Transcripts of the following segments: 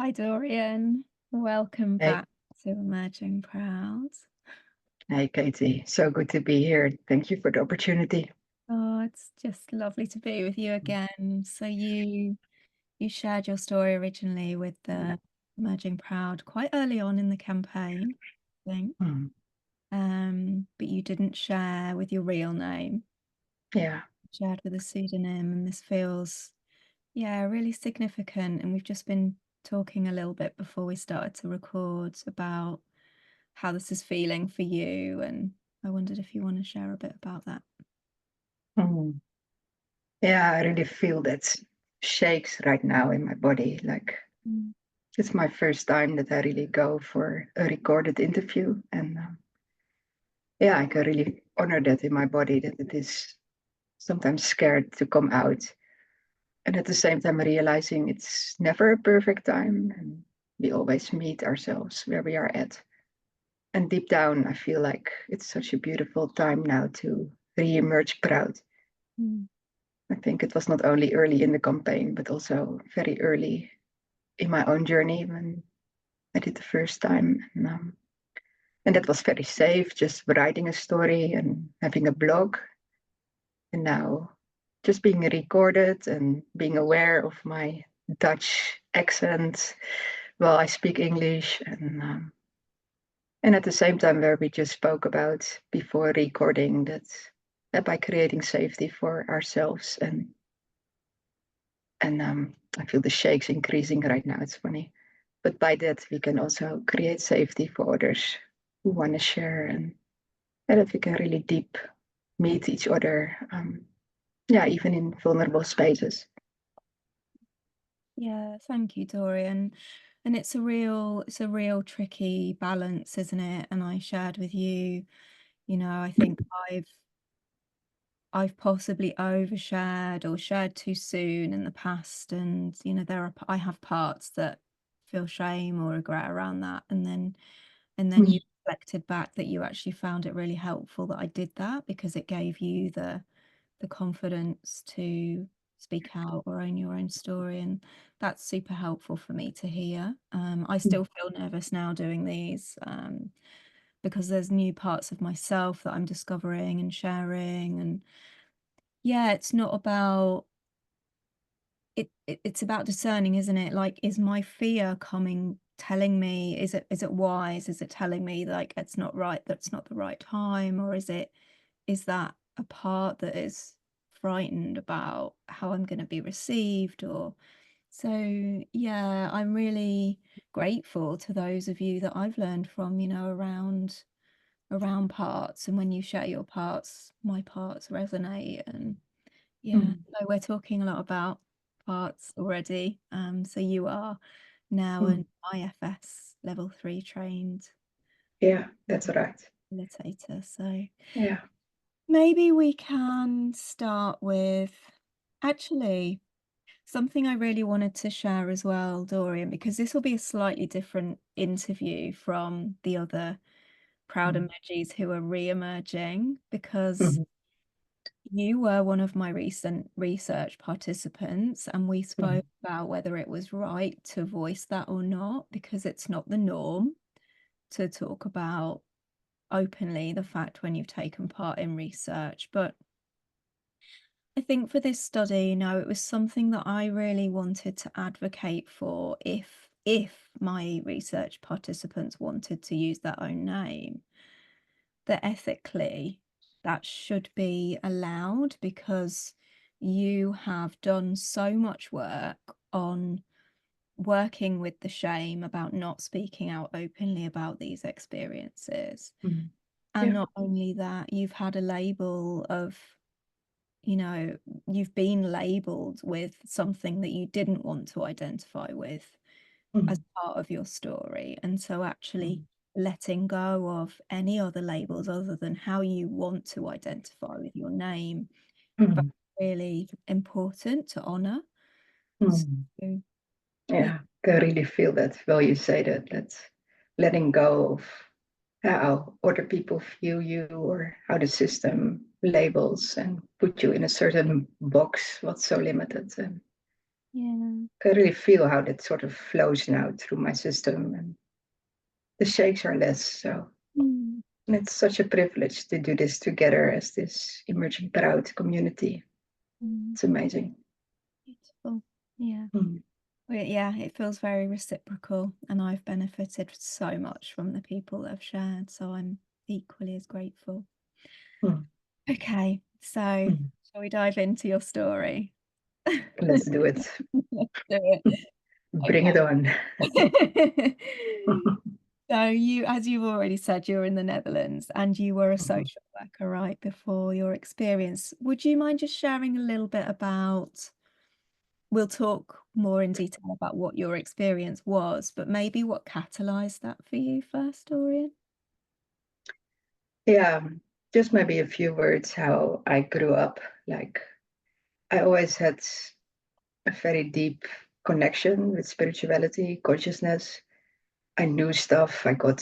Hi, Dorien. Welcome Hey, back to Emerging Proud. hey, Katie. So good to be here. Thank you for the opportunity. Oh, it's just lovely to be with you again. So you shared your story originally with the Emerging Proud quite early on in the campaign, I think. Mm, But you didn't share with your real name. yeah. You shared with a pseudonym, and this feels, yeah, really significant. And we've just been talking a little bit before we started to record about how this is feeling for you. And I wondered if you want to share a bit about that. Mm. Yeah, I really feel that shakes right now in my body. Like Mm. it's my first time that I really go for a recorded interview. And yeah, I can really honor that in my body that it is sometimes scared to come out. And at the same time, realizing it's never a perfect time. And we always meet ourselves where we are at. And deep down, I feel like it's such a beautiful time now to re-emerge proud. Mm. I think it was not only early in the campaign, but also very early in my own journey when I did the first time. And that was very safe, just writing a story and having a blog. And now just being recorded and being aware of my Dutch accent while I speak English. And at the same time, where we just spoke about before recording that by creating safety for ourselves and I feel the shakes increasing right now. It's funny, but by that we can also create safety for others who want to share and that we can really deep meet each other. Yeah, even in vulnerable spaces. Yeah, thank you, Dorian. And it's a real tricky balance, isn't it? And I shared with you, I think I've possibly overshared or shared too soon in the past. And, I have parts that feel shame or regret around that. And then Mm, you reflected back that you actually found it really helpful that I did that because it gave you the confidence to speak out or own your own story. And that's super helpful for me to hear. I mm, still feel nervous now doing these because there's new parts of myself that I'm discovering and sharing. And yeah, it's not about it's about discerning, isn't it? Like, is my fear telling me, is it wise? Is it telling me like it's not right, that's not the right time? Or is that a part that is frightened about how I'm going to be received? Or so yeah, I'm really grateful to those of you that I've learned from, around parts. And when you share your parts, my parts resonate. And yeah, mm, so we're talking a lot about parts already. So you are now mm. an IFS level 3 trained Yeah, that's right. facilitator. So Yeah. maybe we can start with actually something I really wanted to share as well, Dorian, because this will be a slightly different interview from the other proud Mm, emojis who are re-emerging, because mm, you were one of my recent research participants, and we mm, spoke about whether it was right to voice that or not, because it's not the norm to talk about openly the fact when you've taken part in research. But I think for this study, it was something that I really wanted to advocate for if my research participants wanted to use their own name, that ethically that should be allowed, because you have done so much work on working with the shame about not speaking out openly about these experiences. mm. And Yeah. not only that, you've had a label of, you know, you've been labeled with something that you didn't want to identify with as Mm, part of your story. And so actually mm, letting go of any other labels other than how you want to identify with your name, but mm, really important to honor. So, mm. yeah. Yeah, I can really feel that while you say that. That's letting go of how other people view you or how the system labels and put you in a certain box, what's so limited. Yeah. I really feel how that sort of flows now through my system, and the shakes are less. So, Mm. and it's such a privilege to do this together as this emerging proud community. Mm. It's amazing. Beautiful. Yeah. Mm. Well, yeah, it feels very reciprocal, and I've benefited so much from the people that have shared, so I'm equally as grateful. Mm. Okay, so Mm. shall we dive into your story? Let's do it. Let's do it. Bring it Okay. on. So you, as you've already said, you're in the Netherlands and you were a social worker, right, before your experience. Would you mind just sharing a little bit about, we'll talk more in detail about what your experience was, but maybe what catalyzed that for you first, Dorian? Yeah, just maybe a few words how I grew up. Like, I always had a very deep connection with spirituality, consciousness. I knew stuff. I got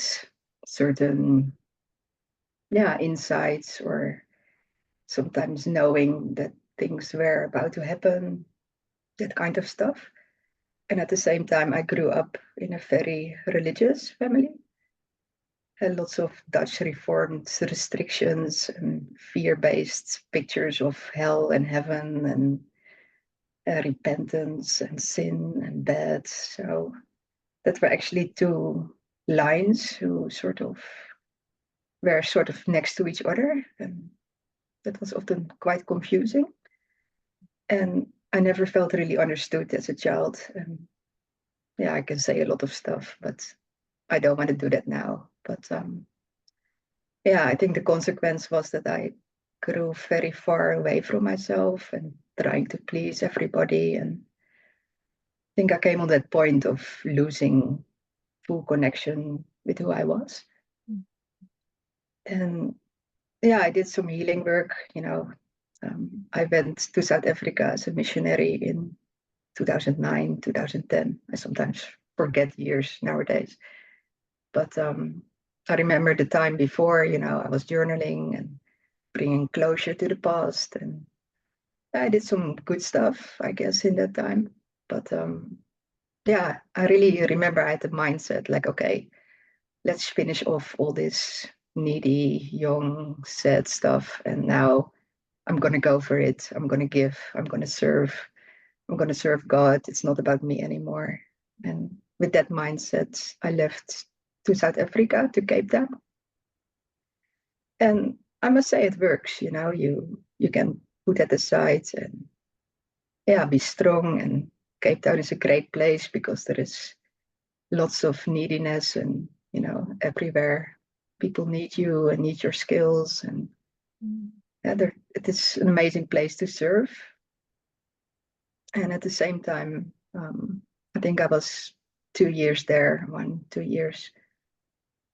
certain, yeah, insights, or sometimes knowing that things were about to happen, that kind of stuff. And at the same time, I grew up in a very religious family. Had lots of Dutch reformed restrictions and fear-based pictures of hell and heaven, and repentance and sin and bad. So that were actually two lines who sort of were sort of next to each other, and that was often quite confusing. And I never felt really understood as a child. And yeah, I can say a lot of stuff, but I don't want to do that now. But yeah, I think the consequence was that I grew very far away from myself and trying to please everybody. And I think I came on that point of losing full connection with who I was. Mm. And yeah, I did some healing work. I went to South Africa as a missionary in 2009, 2010. I sometimes forget years nowadays. But I remember the time before, I was journaling and bringing closure to the past. And I did some good stuff, I guess, in that time. But yeah, I really remember I had the mindset like, okay, let's finish off all this needy, young, sad stuff. And now I'm going to go for it. I'm going to give. I'm going to serve. I'm going to serve God. It's not about me anymore. And with that mindset, I left to South Africa, to Cape Town. And I must say it works. You can put that aside and yeah, be strong. And Cape Town is a great place because there is lots of neediness, and everywhere people need you and need your skills. And Mm. yeah, it is an amazing place to serve. And at the same time, I think I was 2 years there, 2 years,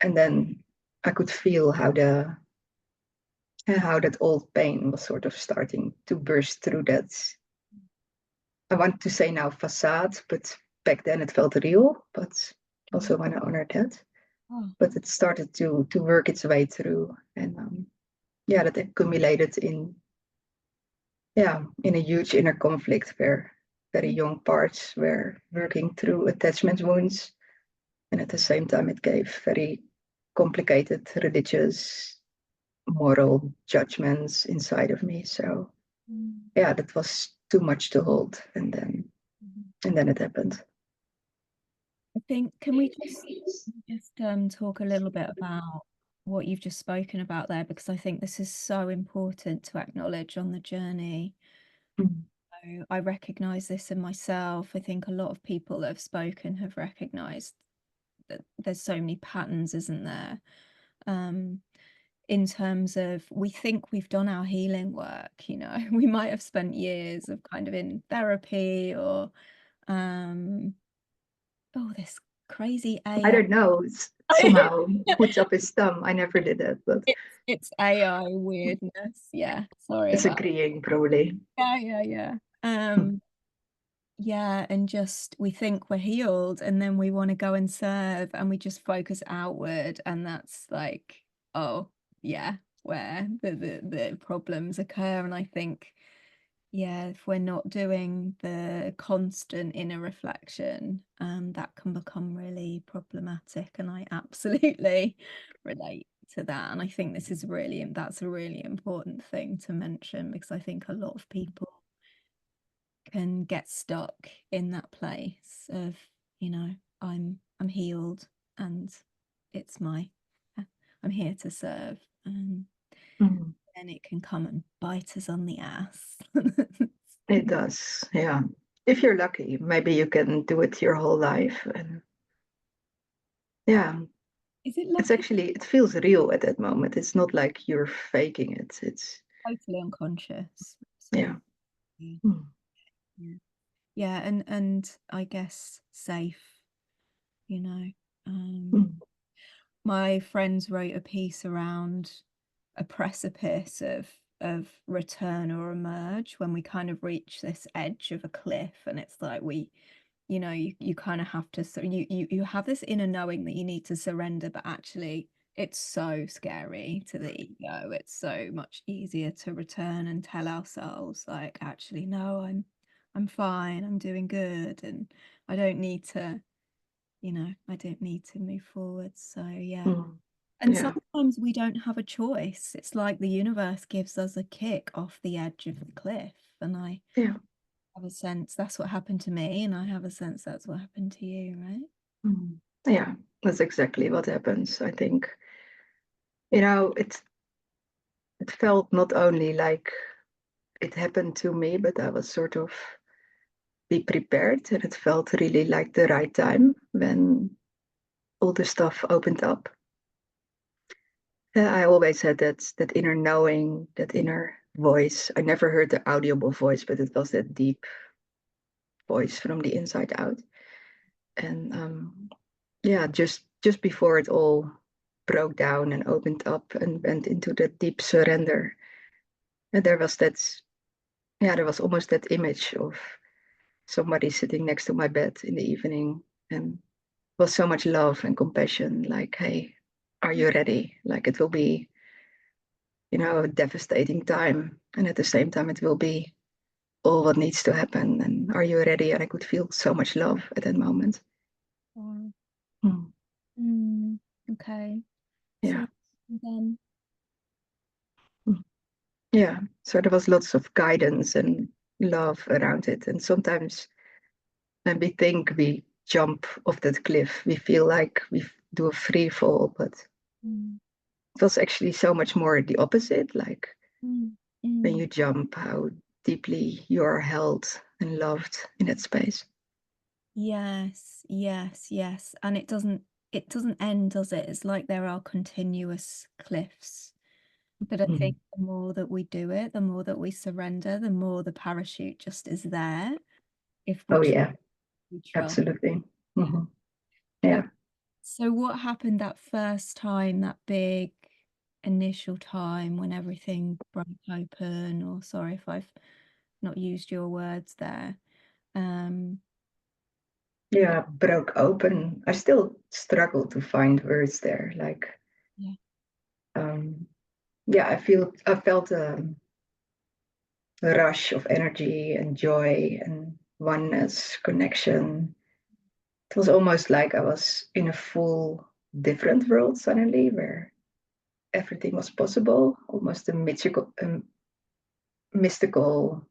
and then I could feel how that old pain was sort of starting to burst through that. I want to say now facade, but back then it felt real. But also want to honor that. Oh. But it started to work its way through, and yeah, that accumulated in a huge inner conflict where very young parts were working through attachment wounds. And at the same time, it gave very complicated religious, moral judgments inside of me. So Mm. yeah, that was too much to hold. And then it happened. I think, can we just talk a little bit about what you've just spoken about there, because I think this is so important to acknowledge on the journey. Mm. So I recognize this in myself. I think a lot of people that have spoken have recognized that there's so many patterns, isn't there? Um, in terms of, we think we've done our healing work, we might have spent years of kind of in therapy or um this crazy I AI. don't know. Somehow puts up his thumb. I never did that, but It's AI weirdness. Yeah, sorry it's about. agreeing probably. Yeah. Yeah, and just we think we're healed and then we want to go and serve and we just focus outward, and that's like, oh yeah, where the problems occur. And I think Yeah, if we're not doing the constant inner reflection, that can become really problematic. And I absolutely relate to that. And I think that's a really important thing to mention, because I think a lot of people can get stuck in that place of, you know, I'm healed and it's my I'm here to serve. Mm. And it can come and bite us on the ass. It does, yeah. If you're lucky, maybe you can do it your whole life. And yeah, Is it it's lucky? actually, it feels real at that moment. It's not like you're faking it. It's, Totally unconscious. yeah. Absolutely. Yeah. Mm. Yeah. Yeah, and I guess safe, you know. Um, Mm. my friends wrote a piece around a precipice of return or emerge, when we kind of reach this edge of a cliff, and it's like you kind of have to, so you have this inner knowing that you need to surrender, but actually it's so scary to the ego. It's so much easier to return and tell ourselves, like, actually no, I'm fine, I'm doing good, and I don't need to, I don't need to move forward. So yeah. Mm. And Yeah, sometimes we don't have a choice. It's like the universe gives us a kick off the edge of the cliff. And I yeah. have a sense that's what happened to me. And I have a sense that's what happened to you, right? Mm. Yeah, that's exactly what happens. I think, you know, it felt not only like it happened to me, but I was sort of be prepared, and it felt really like the right time when all the stuff opened up. I always had that inner knowing, that inner voice. I never heard the audible voice, but it was that deep voice from the inside out. And yeah, just before it all broke down and opened up and went into that deep surrender, and there was almost that image of somebody sitting next to my bed in the evening, and was so much love and compassion, like, hey, are you ready? Like, it will be, a devastating time, and at the same time it will be all what needs to happen, and are you ready? And I could feel so much love at that moment. Wow. Mm. Mm, okay. Yeah. So then, Mm. Yeah, so there was lots of guidance and love around it, and sometimes when we think we jump off that cliff, we feel like we do a free fall, but mm, it was actually so much more the opposite. Like, mm, when mm. you jump, how deeply you are held and loved in that space. Yes, yes, yes. And it doesn't end, does it? It's like there are continuous cliffs. But I Mm. think the more that we do it, the more that we surrender, the more the parachute just is there, if we Oh yeah, we trust. absolutely. Yeah. Hmm. Uh, Yeah. So what happened that first time, that big initial time when everything broke open, or sorry if I've not used your words there. Um, but Yeah, broke open. I still struggle to find words there. Like, yeah. yeah, I felt a rush of energy and joy and oneness, connection. It was almost like I was in a full different world suddenly, where everything was possible, almost mystical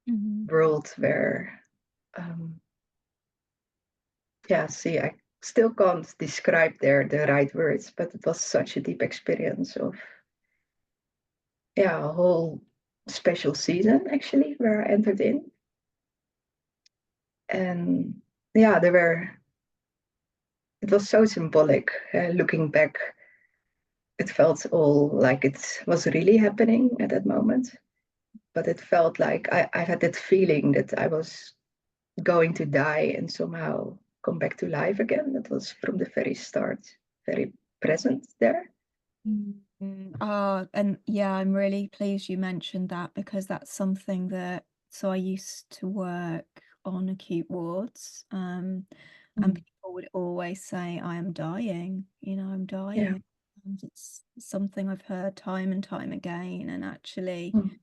Mhm. world where, um, yeah, see, I still can't describe there the right words, but it was such a deep experience of, yeah, a whole special season actually where I entered in. And yeah, it was so symbolic. Looking back, it felt all like it was really happening at that moment. But it felt like I had that feeling that I was going to die and somehow come back to life again. That was from the very start, very present there. Oh, and yeah, I'm really pleased you mentioned that, because that's something that, so I used to work on acute wards, and Mm. people would always say, I am dying, I'm Yeah. dying. And it's something I've heard time and time again. And actually, Mm.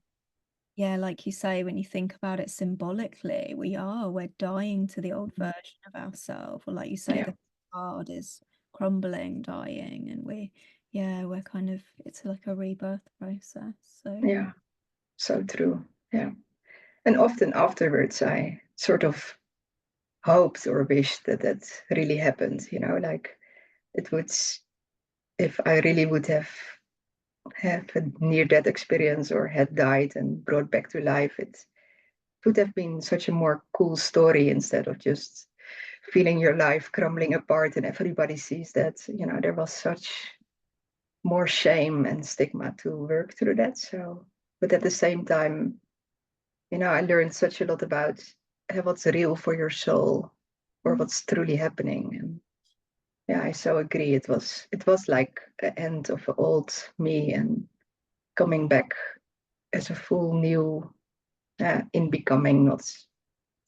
Yeah, like you say, when you think about it symbolically, we're dying to the old version of ourselves. Or like you say, Yeah, the card is crumbling, dying, and we're kind of, it's like a rebirth process. So, yeah, so true. Yeah. And often afterwards, I sort of hoped or wished that that really happened, like it would, if I really would have a near-death experience or had died and brought back to life, it would have been such a more cool story instead of just feeling your life crumbling apart and everybody sees that. There was such more shame and stigma to work through that. So, but at the same time, I learned such a lot about what's real for your soul or mm, what's truly happening. And yeah, I so agree. It was like the end of the old me and coming back as a full new in becoming, not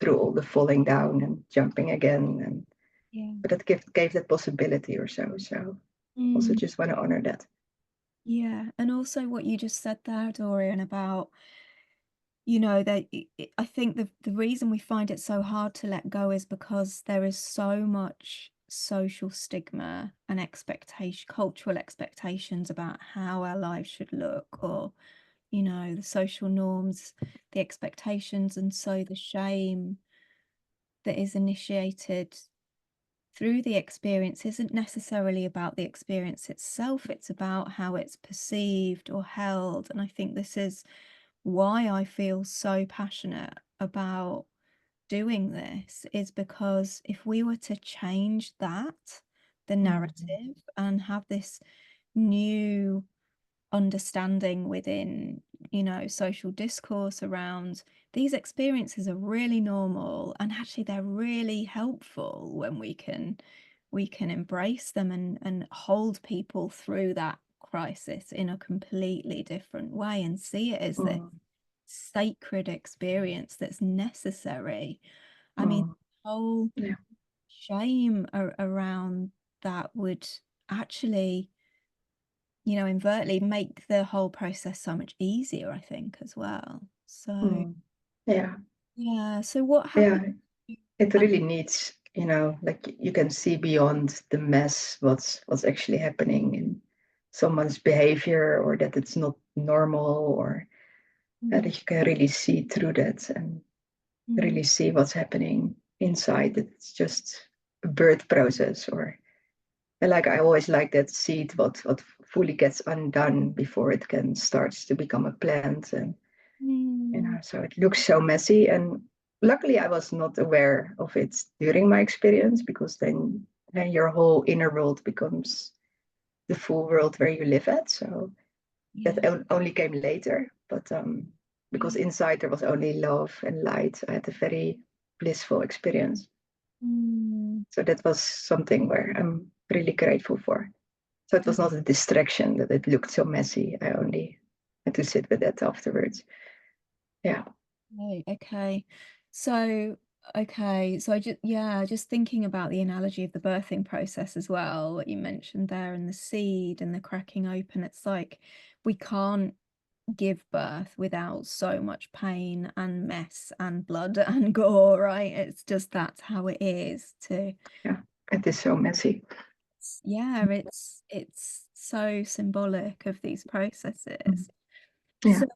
through all the falling down and jumping again. And yeah. but that gave that possibility or so. So also Mm, just want to honor that. yeah. And also what you just said there, Dorian, about, that I think the reason we find it so hard to let go is because there is so much social stigma and expectation, cultural expectations about how our lives should look, or, the social norms, the expectations, and so the shame that is initiated through the experience isn't necessarily about the experience itself, it's about how it's perceived or held. And I think this is why I feel so passionate about doing this, is because if we were to change that, the Mhm. narrative, and have this new understanding within, social discourse around these experiences are really normal, and actually they're really helpful when we can embrace them and hold people through that crisis in a completely different way and see it as this Mm, sacred experience that's necessary. I mean, mm, whole yeah. shame around that would actually, overtly make the whole process so much easier, I think, as well. So, Mm, yeah. yeah. So what Yeah. happened? It really needs, like you can see beyond the mess what's actually happening in someone's behavior, or that it's not normal, or that Mm, you can really see through that and mm, really see what's happening inside. It's just a birth process, or and like I always like that seed, what fully gets undone before it can starts to become a plant. And mm, so it looks so messy. And luckily I was not aware of it during my experience, because then your whole inner world becomes the full world where you live at. So that yeah. only came later. But because Yeah. inside there was only love and light, I had a very blissful experience. Mm, So that was something where I'm really grateful for. So it was not a distraction that it looked so messy. I only had to sit with that afterwards. Yeah. okay. Okay. So, okay. So just thinking about the analogy of the birthing process as well, what you mentioned there, and the seed and the cracking open, it's like we can't give birth without so much pain and mess and blood and gore, right? It's just that's how it is to, Yeah. It is so messy. yeah, it's so symbolic of these Mm. processes. Yeah. So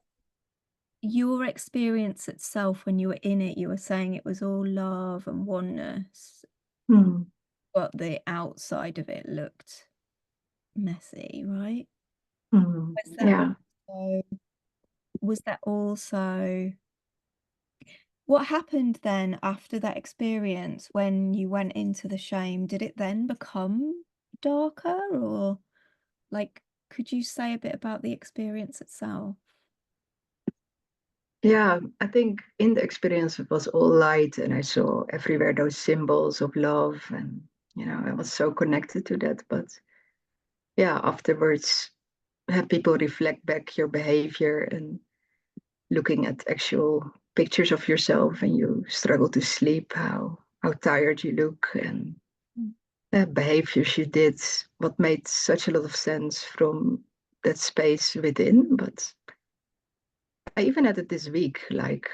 your experience itself when you were in it, you were saying it was all love and oneness, Mm. but the outside of it looked messy, right? Mm. Was that Yeah. also, was that also what happened then after that experience when you went into the shame? Did it then become darker, or like, could you say a bit about the experience itself? Yeah. I think in the experience it was all light, and I saw everywhere those symbols of love, and I was so connected to that. But yeah, afterwards, have people reflect back your behavior and looking at actual pictures of yourself, and you struggle to sleep, how tired you look, and Mm, behaviors you did, what made such a lot of sense from that space within. But I even had it this week, like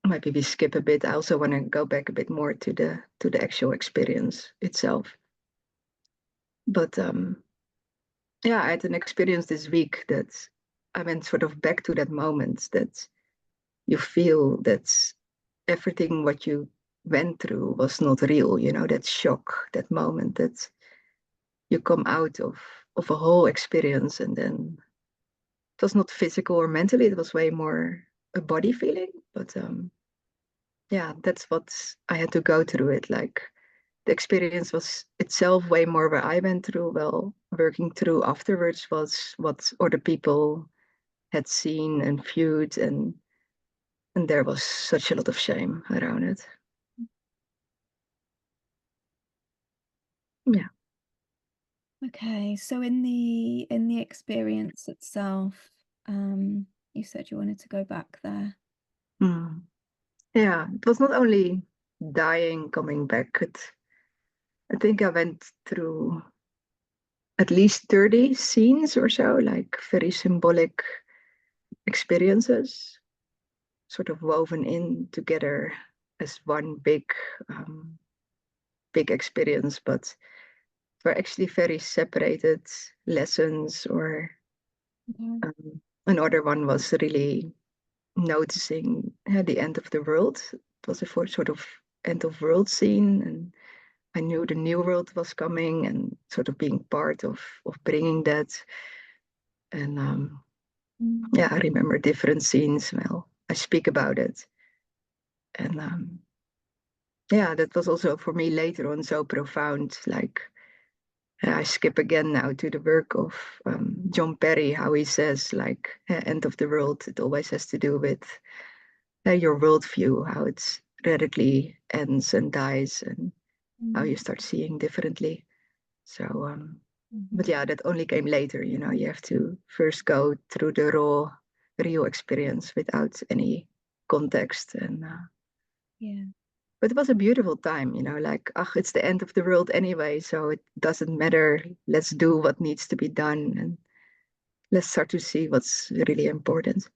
maybe we skip a bit. I also want to go back a bit more to the actual experience itself. But yeah, I had an experience this week that I went sort of back to that moment that you feel that everything what you went through was not real, that shock, that moment that you come out of a whole experience, and then it was not physical or mentally, it was way more a body feeling. But yeah, that's what I had to go through it. Like the experience was itself way more where I went through. Well, working through afterwards was what other people had seen and viewed, and there was such a lot of shame around it. Yeah. Okay, so in the experience itself, you said you wanted to go back there. Mm. Yeah, it was not only dying, coming back. I think I went through at least 30 scenes or so, like very symbolic experiences, sort of woven in together as one um, big experience, but were actually very separated lessons. Or Okay. another one was really noticing the end of the world. It was a sort of end of world scene, and I knew the new world was coming, and sort of being part of bringing that. And Mm. yeah, I remember different scenes. Well, I speak about it, and yeah, that was also for me later on so profound. Like I skip again now to the work of John Perry, how he says like end of the world. It always has to do with your worldview, how it radically ends and dies, and how Mm. you start seeing differently. So, but Mhm. yeah, that only came later. You have to first go through the raw, real experience without any context. And Yeah. but it was a beautiful time. Like it's the end of the world anyway, so it doesn't matter. Let's do what needs to be done, and let's start to see what's really important.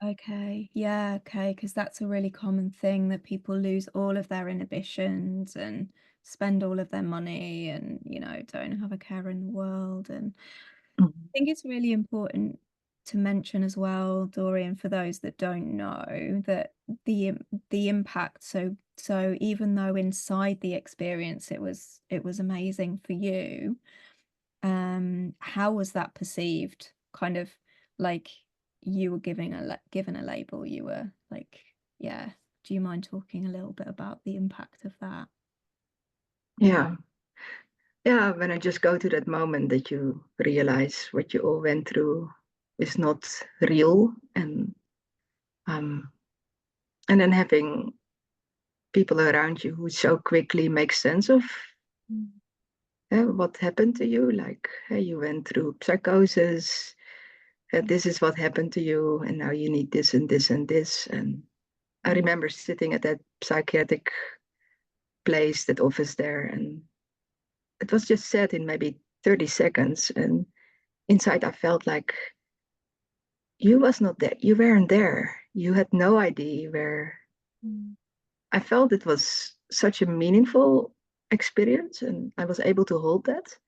Okay. Yeah, okay, because that's a really common thing that people lose all of their inhibitions and spend all of their money and, don't have a care in the world. And Mhm. I think it's really important to mention as well, Dorian, for those that don't know, that the impact. So even though inside the experience it was amazing for you, how was that perceived? Kind of like you were given a label. You were like, yeah. Do you mind talking a little bit about the impact of that? Yeah, yeah. When I just go to that moment that you realize what you all went through is not real, um, and then having people around you who so quickly make sense of Mm. what happened to you. Like you went through psychosis, this is what happened to you, and now you need this and this and this. And I Mm. remember sitting at that psychiatric place, that office there, and it was just said in maybe 30 seconds. And inside, I felt like you was not there. You weren't there. You had no idea where. Mm. I felt it was such a meaningful experience, and I was able to hold that.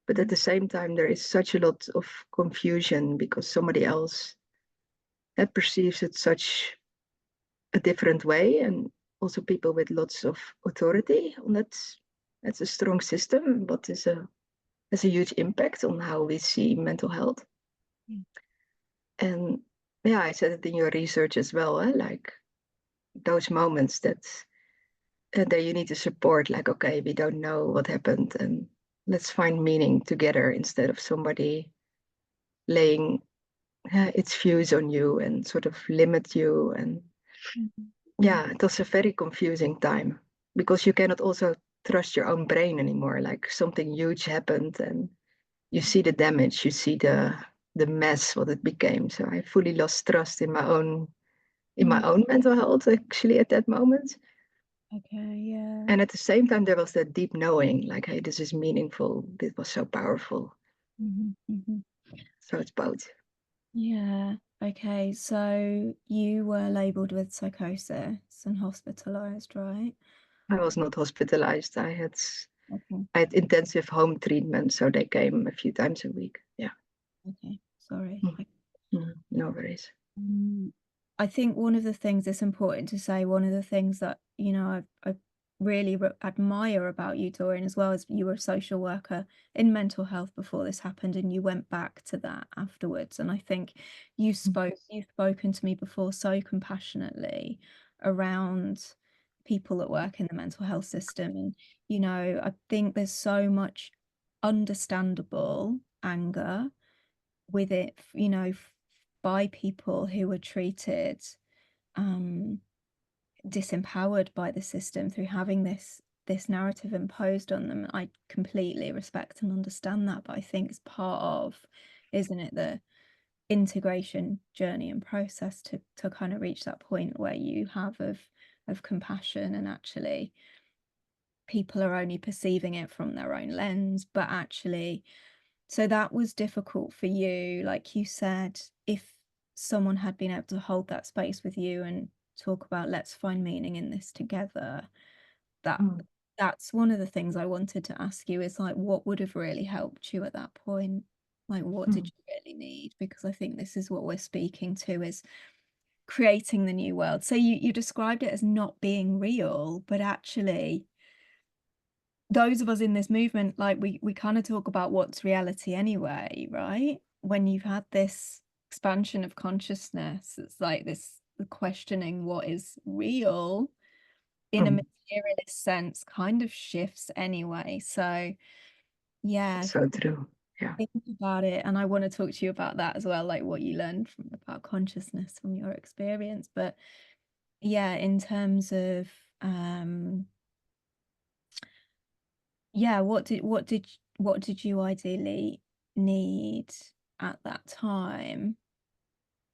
But at the same time, there is such a lot of confusion because somebody else perceives it such a different way, and also people with lots of authority on that. That's a strong system, but has a huge impact on how we see mental health. Yeah. And yeah, I said it in your research as well, like those moments that you need to support, like, okay, we don't know what happened, and let's find meaning together instead of somebody laying its views on you and sort of limit you. And Mhm. yeah, it was a very confusing time because you cannot also trust your own brain anymore. Like something huge happened, and you see the damage, you see the mess what it became. So I fully lost trust in my Mm. own mental health actually at that moment. Okay, yeah. And at the same time, there was that deep knowing, like, hey, this is meaningful. This was so powerful. Mhm, mhm. So it's both. Yeah. Okay, so you were labeled with psychosis and hospitalized, right? I was not hospitalized. Okay, I had intensive home treatment, so they came a few times a week. Yeah. okay, sorry. Mm. No worries. Mm, I think one of the things it's important to say, one of the things that, I really admire about you, Dorian, as well, is you were a social worker in mental health before this happened, and you went back to that afterwards. And I think you've spoken to me before so compassionately around people that work in the mental health system. And, I think there's so much understandable anger with it, by people who were treated um, disempowered by the system through having this narrative imposed on them. I completely respect and understand that, but I think it's part of, isn't it, the integration journey and process to kind of reach that point where you have of compassion, and actually people are only perceiving it from their own lens, but actually, so that was difficult for you. Like you said, if someone had been able to hold that space with you and talk about, let's find meaning in this together, that Mm. that's one of the things I wanted to ask you, is like, what would have really helped you at that point? Like, what did Mm. you really need? Because I think this is what we're speaking to, is creating the new world. So you described it as not being real, but actually those of us in this movement, like we kind of talk about what's reality anyway, right? When you've had this expansion of consciousness, it's like this the questioning what is real in a Mm. materialist sense kind of shifts anyway. So yeah, That's so true. Yeah. think about it. And I want to talk to you about that as well, like what you learned about consciousness from your experience. But yeah, in terms of yeah, what did you ideally need at that time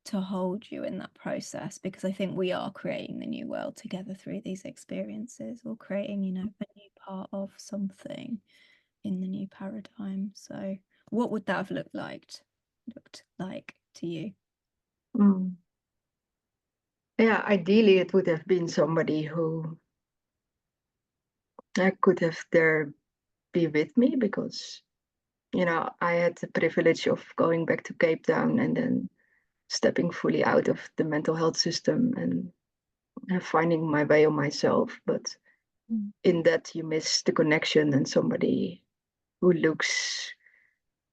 to hold you in that process? Because I think we are creating the new world together through these experiences, or creating, a new part of something in the new paradigm. So what would that have looked like to you? Mm. Yeah, ideally it would have been somebody who could have there be with me, because I had the privilege of going back to Cape Town and then stepping fully out of the mental health system and finding my way on myself. But Mm, in that, you miss the connection and somebody who looks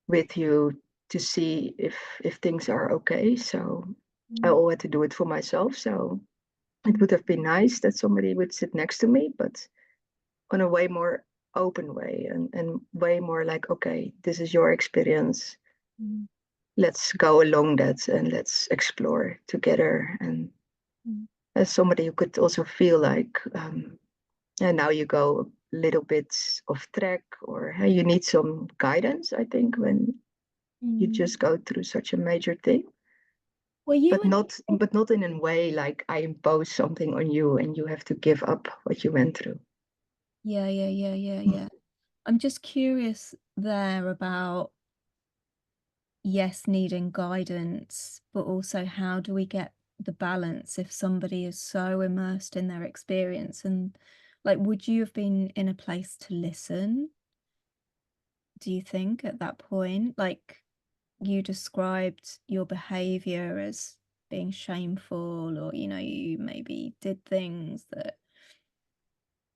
with you to see if things are okay. So I mm, all had to do it for myself. So it mm, would have been nice that somebody would sit next to me, but on a way more open way, and way more like, okay, this is your experience. mm, Let's go along that and let's explore together. And mm, as somebody who could also feel like, and now you go a little bit off track, or hey, you need some guidance, I think, when you mm. just go through such a major thing. Were you But in not in a way like I impose something on you and you have to give up what you went through. Yeah, yeah, yeah, yeah, Mm. yeah. I'm just curious there about, yes, needing guidance, but also how do we get the balance if somebody is so immersed in their experience? And like, would you have been in a place to listen, do you think, at that point? Like, you described your behavior as being shameful, or, you maybe did things that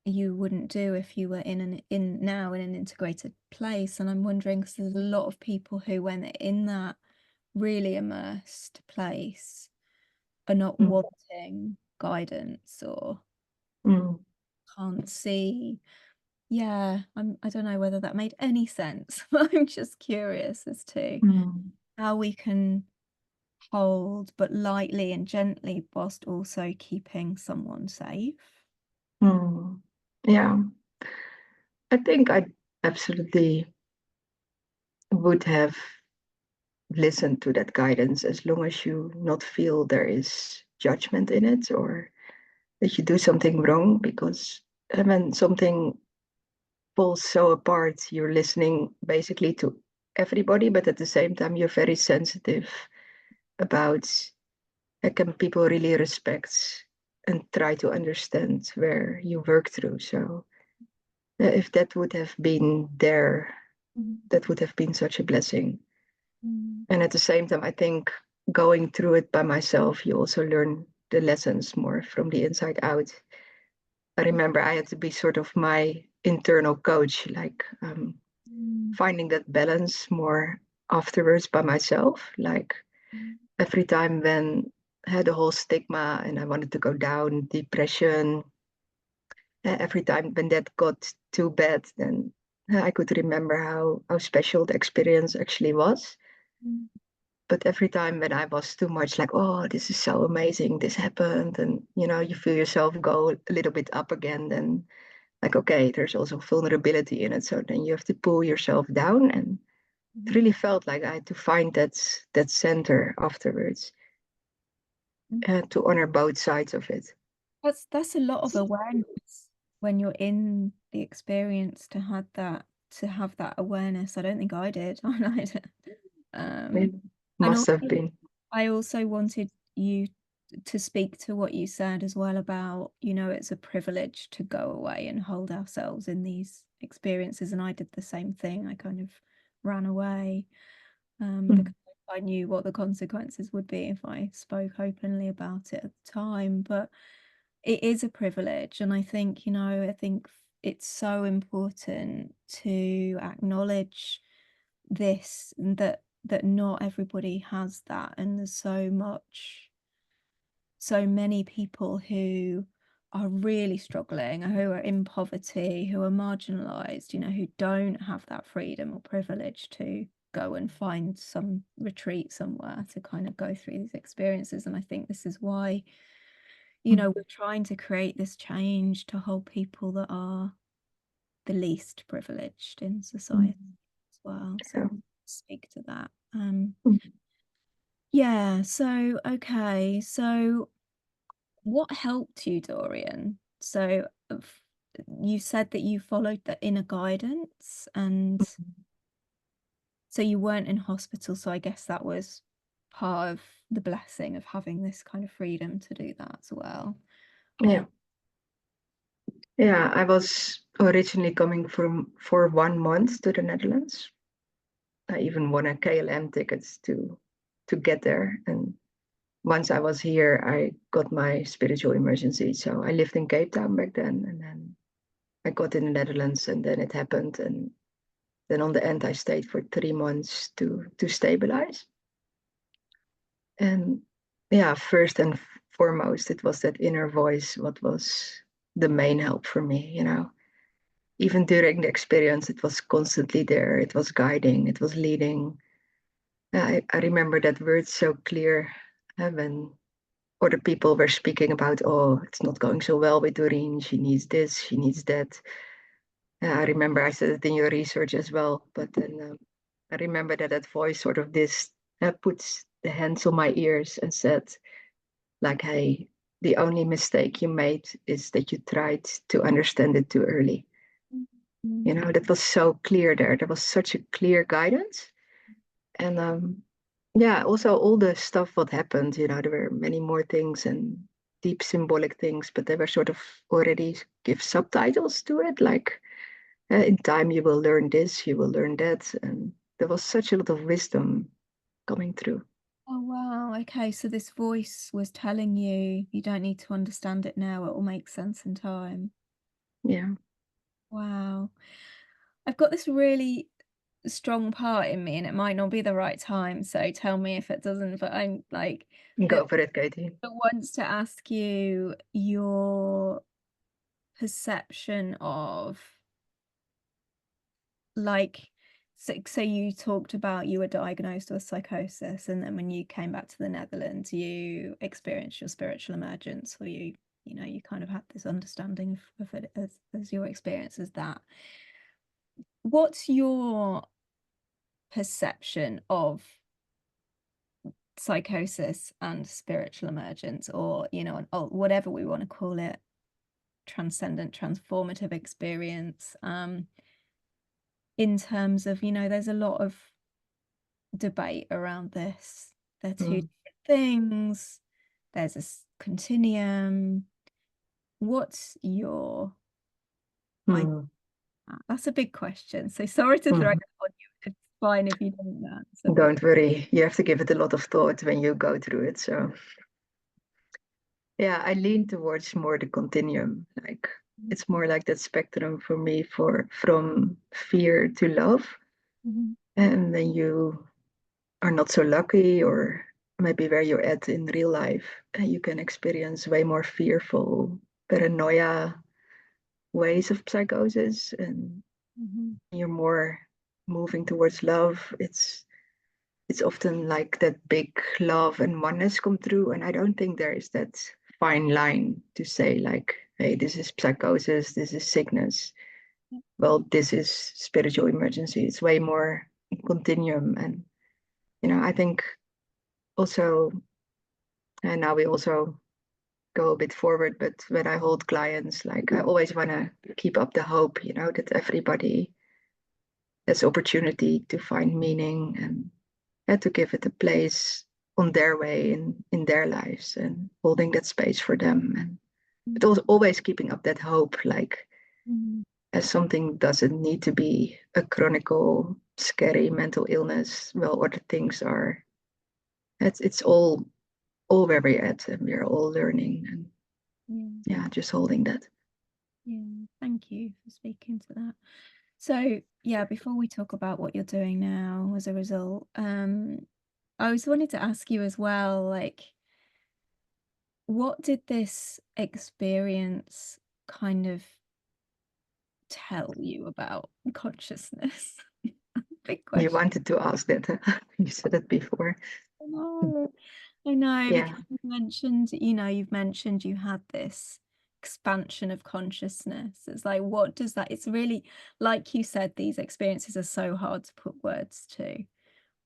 you wouldn't do if you were in an integrated place. And I'm wondering, because there's a lot of people who, when they're in that really immersed place, are not Mm. wanting guidance or Mm. can't see. Yeah, I don't know whether that made any sense, but I'm just curious as to Mm. how we can hold, but lightly and gently, whilst also keeping someone safe. Mm. Yeah, I think I absolutely would have listened to that guidance, as long as you not feel there is judgment in it or that you do something wrong. Because when something falls so apart, you're listening basically to everybody, but at the same time you're very sensitive about can people really respect and try to understand where you work through. So if that would have been there, that would have been such a blessing. Mm. And at the same time, I think going through it by myself, you also learn the lessons more from the inside out. I remember I had to be sort of my internal coach, like Mm. finding that balance more afterwards by myself. Like Mm. every time when I had a whole stigma and I wanted to go down, depression, every time when that got too bad, then I could remember how special the experience actually was. Mm. But every time when I was too much like, oh, this is so amazing, this happened, and you feel yourself go a little bit up again, then like, okay, there's also vulnerability in it. So then you have to pull yourself down. And it Mm. really felt like I had to find that center afterwards Mm. to honor both sides of it. That's a lot of awareness when you're in the experience to have that awareness. I don't think I did. I did. It Um, and must also, have been. I also wanted you to speak to what you said as well about, it's a privilege to go away and hold ourselves in these experiences. And I did the same thing. I kind of ran away because Mm. I knew what the consequences would be if I spoke openly about it at the time. But it is a privilege. And I think it's so important to acknowledge this and that not everybody has that. And there's so many people who are really struggling, who are in poverty, who are marginalized, who don't have that freedom or privilege to go and find some retreat somewhere to kind of go through these experiences. And I think this is why, Mm. we're trying to create this change to hold people that are the least privileged in Mm. society as well. So Yeah. speak to that. Mm. Yeah, so okay. So what helped you, Dorian? So you said that you followed the inner guidance, and so you weren't in hospital, so I guess that was part of the blessing of having this kind of freedom to do that as well. Uh, Yeah. Yeah, I was originally coming from for 1 month to the Netherlands. I even won a KLM tickets to get there. And once I was here, I got my spiritual emergency. So I lived in Cape Town back then, and then I got in the Netherlands, and then it happened. And then on the end, I stayed for 3 months to stabilize. And yeah, first and foremost, it was that inner voice. What was the main help for me. Even during the experience, it was constantly there. It was guiding, it was leading. I remember that word so clear when other people were speaking about, oh, it's not going so well with Doreen. She needs this, she needs that. I remember I said it in your research as well. But then I remember that voice sort of this puts the hands on my ears and said, like, hey, the only mistake you made is that you tried to understand it too early. That was so clear there. There was such a clear guidance. And yeah, also all the stuff what happened, there were many more things and deep symbolic things, but they were sort of already give subtitles to it. Like in time, you will learn this, you will learn that. And there was such a lot of wisdom coming through. Oh, wow. Okay, so this voice was telling you you don't need to understand it now, it will make sense in time. Yeah, Wow. I've got this really strong part in me, and it might not be the right time, so tell me if it doesn't, but I'm like go that for it, Katie. that wants to ask you your perception of like so you talked about you were diagnosed with psychosis, and then when you came back to the Netherlands you experienced your spiritual emergence, or you kind of had this understanding of it as your experience as that. What's your perception of psychosis and spiritual emergence, or whatever we want to call it, transcendent transformative experience, in terms of, there's a lot of debate around this. They're two Mm. different things. There's a continuum. What's your idea? That's a big question. So sorry to throw it on you. It's fine if you don't answer. Don't worry, you have to give it a lot of thought when you go through it. So yeah, I lean towards more the continuum. Like it's more like that spectrum for me from fear to love. And then you are not so lucky, or maybe where you're at in real life, and you can experience way more fearful, paranoia ways of psychosis, and you're more moving towards love. It's often like that big love and oneness come through, and I don't think there is that fine line to say like, hey, this is psychosis, this is sickness, well, this is spiritual emergency. It's way more continuum. And I think also, and now we also go a bit forward, but when I hold clients, like I always want to keep up the hope, that everybody has opportunity to find meaning, and to give it a place on their way in their lives, and holding that space for them. And but also always keeping up that hope, like as something doesn't need to be a chronicle, scary mental illness. Well, other things are. It's all where we're at, and we're all learning, and just holding that. Yeah, thank you for speaking to that. So yeah, before we talk about what you're doing now as a result, I was wanting to ask you as well, like, what did this experience kind of tell you about consciousness? Big question. You wanted to ask that, huh? You said it before. I know, Yeah. because you've mentioned you had this expansion of consciousness. It's like, what does that? It's really, like you said, these experiences are so hard to put words to.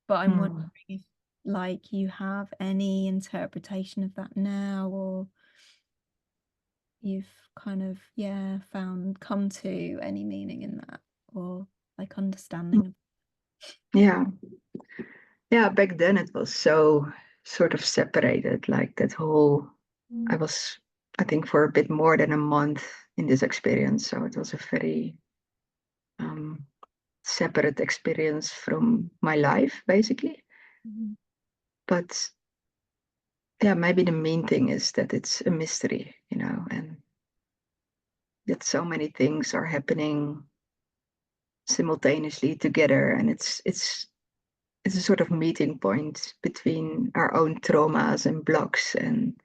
But I'm wondering if, like, you have any interpretation of that now, or you've kind of, come to any meaning in that, or like understanding of. Yeah. Yeah, back then it was so sort of separated, like that whole, I was, I think, for a bit more than a month in this experience. So it was a very separate experience from my life, basically. But yeah, maybe the main thing is that it's a mystery, and that so many things are happening simultaneously together, and it's a sort of meeting point between our own traumas and blocks, and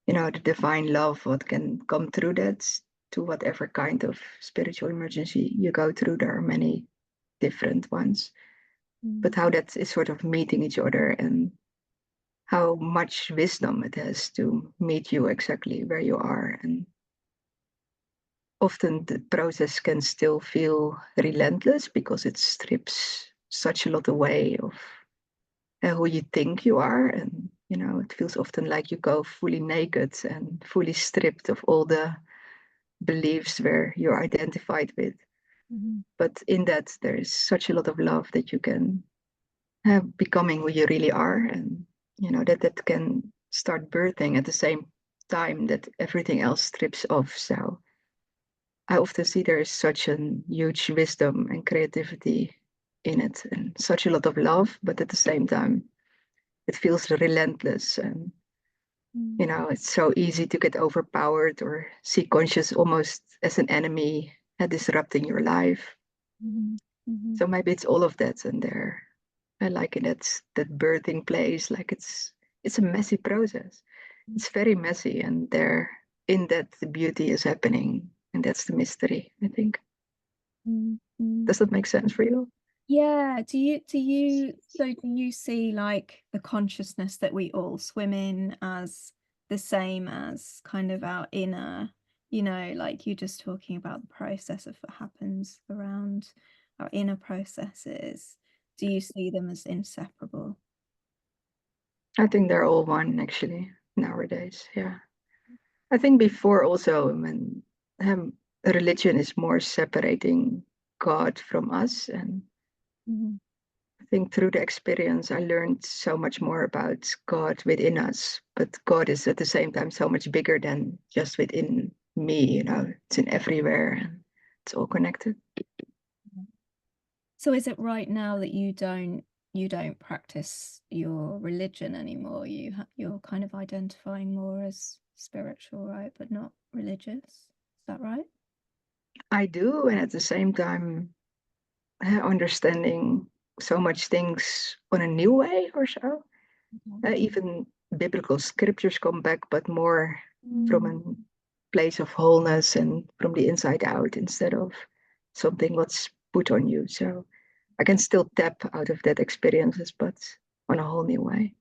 the divine love what can come through that, to whatever kind of spiritual emergency you go through. There are many different ones, but how that is sort of meeting each other, and how much wisdom it has to meet you exactly where you are. And often the process can still feel relentless because it strips such a lot away of who you think you are. And it feels often like you go fully naked and fully stripped of all the beliefs where you're identified with. But in that, there is such a lot of love that you can have, becoming who you really are, and that can start birthing at the same time that everything else strips off. So I often see there is such a huge wisdom and creativity in it, and such a lot of love, but at the same time it feels relentless. And it's so easy to get overpowered or see conscious almost as an enemy and disrupting your life. So maybe it's all of that. And there, I like in that birthing place, like it's a messy process. It's very messy, and there, in that, the beauty is happening, and that's the mystery, I think. Does that make sense for you? Yeah. Do you see like the consciousness that we all swim in as the same as kind of our inner, like you're just talking about the process of what happens around our inner processes. Do you see them as inseparable? I think they're all one, actually, nowadays. Yeah. I think before also, when religion is more separating God from us, and I think through the experience, I learned so much more about God within us. But God is at the same time so much bigger than just within me, it's in everywhere and it's all connected. So is it right now that you don't practice your religion anymore? You're kind of identifying more as spiritual, right, but not religious. Is that right? I do, and at the same time, understanding so much things on a new way or so. Even biblical scriptures come back, but more from Mm. a place of wholeness and from the inside out instead of something what's put on you. So I can still tap out of that experiences, but on a whole new way,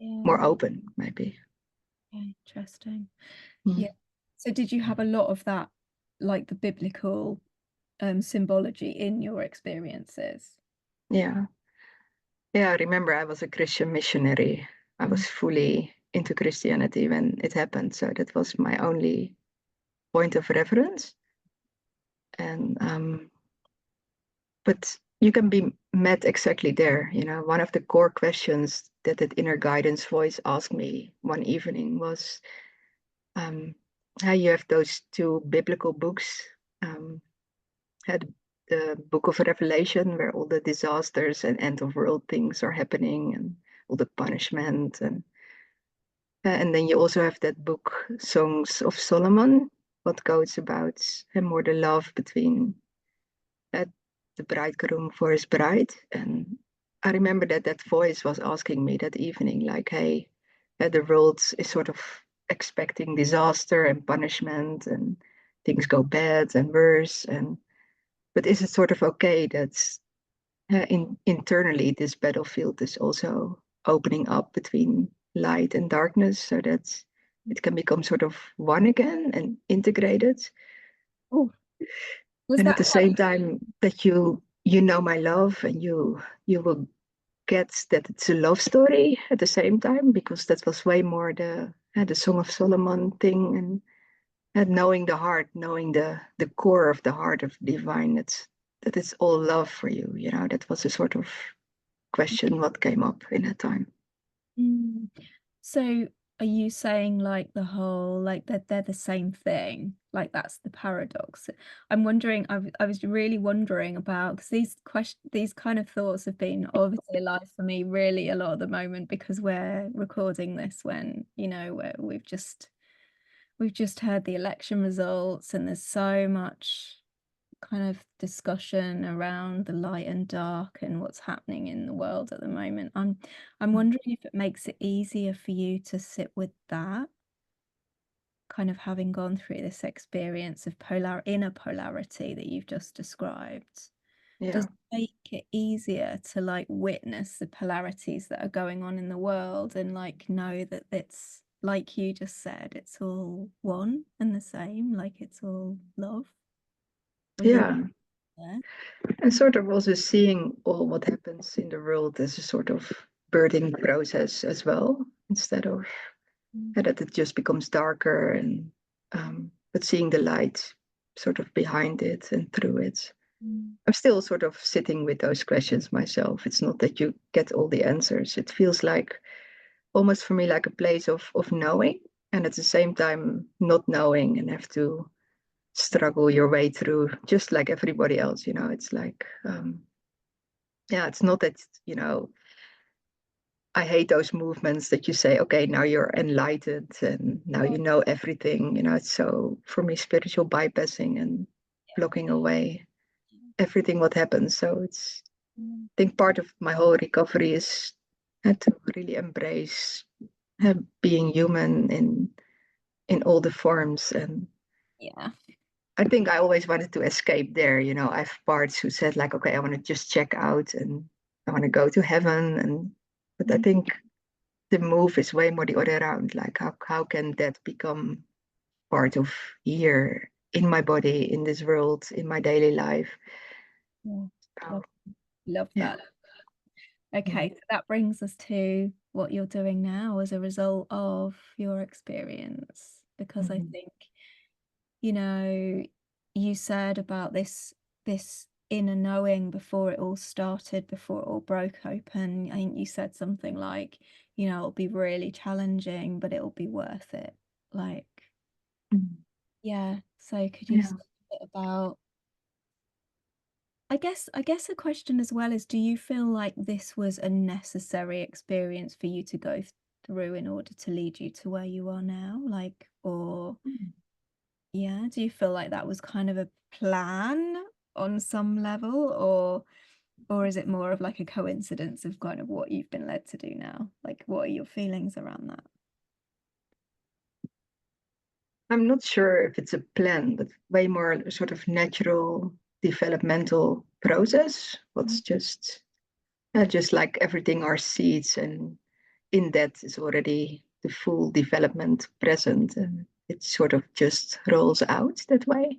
more Yeah. open, maybe. Interesting. Mm. Yeah. So did you have a lot of that, like the biblical symbology in your experiences? Yeah. Yeah, I remember I was a Christian missionary. I Mm. was fully into Christianity when it happened. So that was my only point of reference. And but you can be met exactly there. One of the core questions that inner guidance voice asked me one evening was, how you have those two biblical books, had the book of Revelation where all the disasters and end of world things are happening and all the punishment, and then you also have that book Songs of Solomon, what goes about more the love between at the bridegroom for his bride. And I remember that voice was asking me that evening, like, hey, the world is sort of expecting disaster and punishment and things go bad and worse. But is it sort of okay that internally this battlefield is also opening up between light and darkness so that it can become sort of one again and integrated? Oh, was And at that the same time that you know my love and you will get that it's a love story at the same time, because that was way more the Song of Solomon thing, and knowing the heart, knowing the core of the heart of the divine, that it's all love for you. That was a sort of question what came up in that time. Mm. So are you saying like the whole like that they're the same thing? Like that's the paradox. I'm wondering, I was really wondering about because these kind of thoughts have been obviously alive for me really a lot at the moment because we're recording this when, we've just heard the election results and there's so much kind of discussion around the light and dark and what's happening in the world at the moment. I'm wondering if it makes it easier for you to sit with that, kind of having gone through this experience of inner polarity that you've just described. Does Yeah, it make it easier to like witness the polarities that are going on in the world and like know that it's like you just said, it's all one and the same, like it's all love within yeah, there? and sort of also seeing all what happens in the world as a sort of birthing process as well, instead of that it just becomes darker, and but seeing the light sort of behind it and through it. Mm. I'm still sort of sitting with those questions myself. It's not that you get all the answers. It feels like almost for me like a place of knowing, and at the same time not knowing, and have to struggle your way through just like everybody else. It's like, yeah, it's not that, I hate those movements that you say, okay, now you're enlightened and now you know everything. It's so, for me, spiritual bypassing and blocking away everything what happens. So I think part of my whole recovery is to really embrace being human in all the forms. And Yeah. I think I always wanted to escape there. I have parts who said like, okay, I want to just check out and I want to go to heaven. But I think the move is way more the other around. Like how can that become part of here in my body, in this world, in my daily life? Yeah. So, Love, love yeah. that. Okay, so that brings us to what you're doing now as a result of your experience. Because I Mhm. think, you know, you said about this inner knowing before it all started, before it all broke open? I think you said something like, it'll be really challenging, but it'll be worth it. Like, Mm. yeah. So could you Yeah. say a bit about, I guess a question as well is, do you feel like this was a necessary experience for you to go through in order to lead you to where you are now? Like, or Mm. yeah, do you feel like that was kind of a plan on some level, or is it more of like a coincidence of kind of what you've been led to do now? Like, what are your feelings around that? I'm not sure if it's a plan, but way more a sort of natural developmental process. What's just like everything are seeds, and in that is already the full development present, and it sort of just rolls out that way.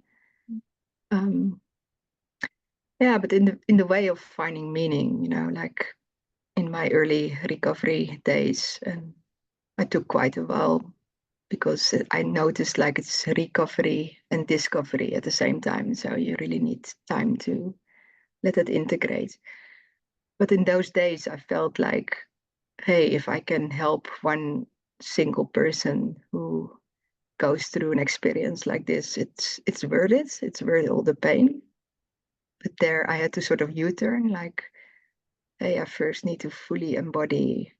Um, yeah, but in the way of finding meaning, like in my early recovery days, and I took quite a while because I noticed like it's recovery and discovery at the same time. So you really need time to let it integrate. But in those days, I felt like, hey, if I can help one single person who goes through an experience like this, it's worth it. It's worth all the pain. But there, I had to sort of U-turn, like, hey, I first need to fully embody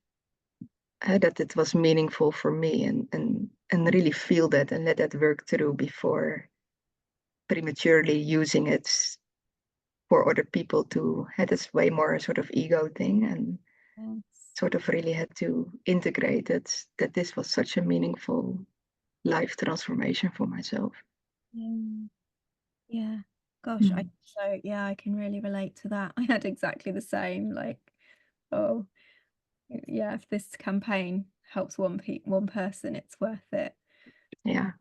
that it was meaningful for me, and really feel that and let that work through before prematurely using it for other people to had this way more sort of ego thing, and Yes. sort of really had to integrate it, that this was such a meaningful life transformation for myself. Yeah. Yeah. Gosh, Mm. yeah, I can really relate to that. I had exactly the same, like, oh, yeah, if this campaign helps one person, it's worth it. Yeah.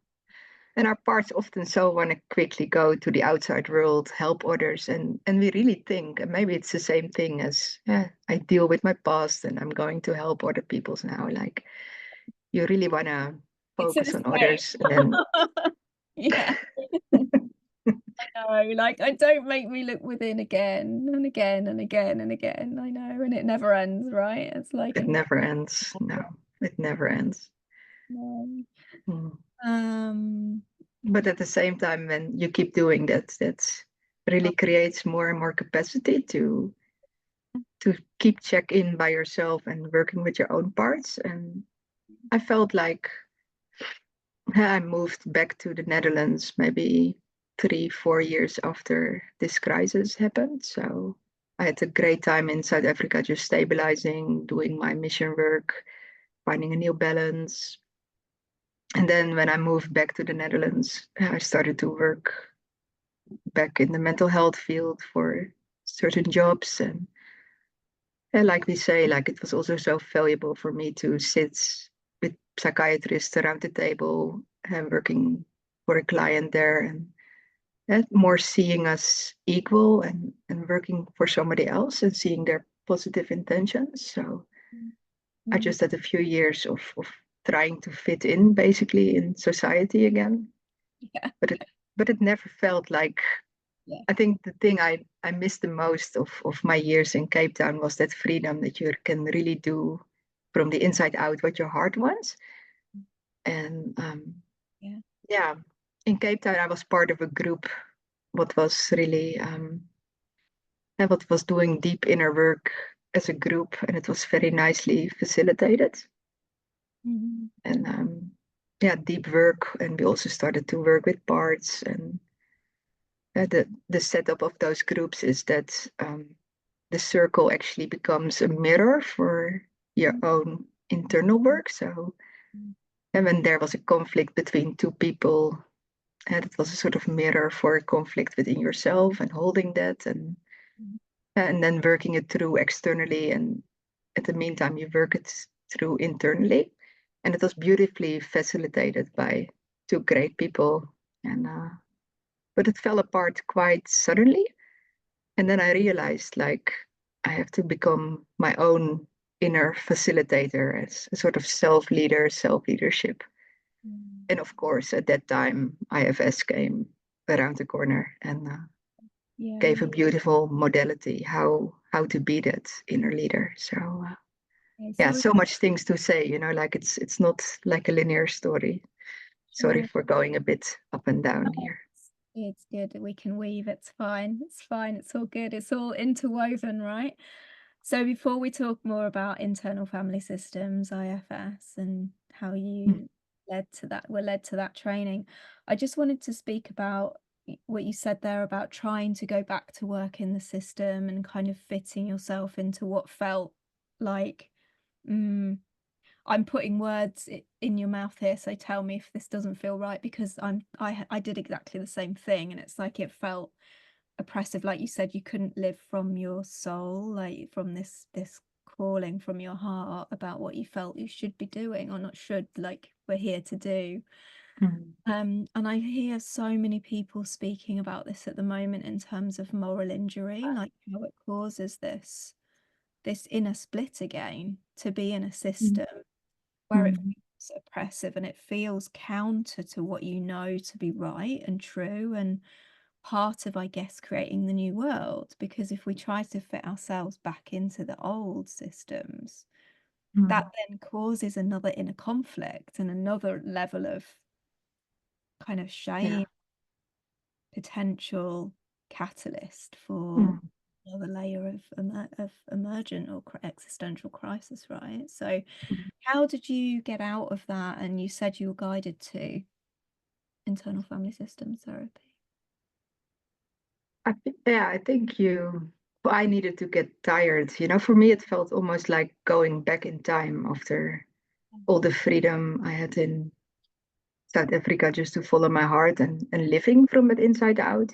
And our parts often so want to quickly go to the outside world, help others, and we really think, and maybe it's the same thing as, yeah, I deal with my past and I'm going to help other people's now. Like, you really want to It's focus on insane. others, and then Yeah. I know, like, I don't make me look within again and again and again and again. I know, and it never ends, right? It's like it a never ends. No, it never ends. no. Mm. Um, But at the same time, when you keep doing that, that really creates more and more capacity to keep check in by yourself and working with your own parts. And I felt like I moved back to the Netherlands maybe 3, 4 years after this crisis happened. So I had a great time in South Africa, just stabilizing, doing my mission work, finding a new balance. And then when I moved back to the Netherlands, I started to work back in the mental health field for certain jobs. And like we say, like it was also so valuable for me to sit with psychiatrists around the table and working for a client there, and more seeing us equal, and working for somebody else and seeing their positive intentions. So I mm, just had a few years of trying to fit in basically in society again. yeah, But it never felt like, yeah. I think the thing I missed the most of my years in Cape Town was that freedom that you can really do from the inside out what your heart wants. And Yeah. yeah, in Cape Town, I was part of a group what was really what was doing deep inner work as a group, and it was very nicely facilitated. Mhm. And yeah, deep work, and we also started to work with parts. And the setup of those groups is that the circle actually becomes a mirror for your own internal work. So, and when there was a conflict between two people, and it was a sort of mirror for a conflict within yourself, and holding that, and then working it through externally, and at the meantime you work it through internally. And it was beautifully facilitated by two great people. And but it fell apart quite suddenly. And then I realized, like, I have to become my own inner facilitator, as a sort of self-leader, self-leadership. Mm. And of course, at that time, IFS came around the corner. And gave Yeah. a beautiful modality how to be that inner leader. So Okay, yeah, so so much things to say, like it's not like a linear story. Sorry sure. for going a bit up and down here. It's good. We can weave. It's fine. It's fine. It's all good. It's all interwoven, right? So before we talk more about internal family systems, IFS, and how Mm, you were led to that training, I just wanted to speak about what you said there about trying to go back to work in the system and kind of fitting yourself into what felt like, mm, I'm putting words in your mouth here, so tell me if this doesn't feel right because I did exactly the same thing, and it's like it felt oppressive. Like you said, you couldn't live from your soul, like from this calling from your heart about what you felt you should be doing or not should, like we're here to do. mm, And I hear so many people speaking about this at the moment in terms of moral injury, like how it causes this inner split again to be in a mm, system where it mm, feels oppressive and it feels counter to what you know to be right and true and part of, I guess, creating the new world. Because if we try to fit ourselves back into the old systems, that mm. then causes another inner conflict and another level of kind of Yeah. shame, potential catalyst for Mm, another layer of, of emergent or existential crisis, right? So, mm. how did you get out of that? And you said you were guided to internal family systems therapy. I think I needed to get tired. For me, it felt almost like going back in time after all the freedom I had in South Africa just to follow my heart and living from it inside out.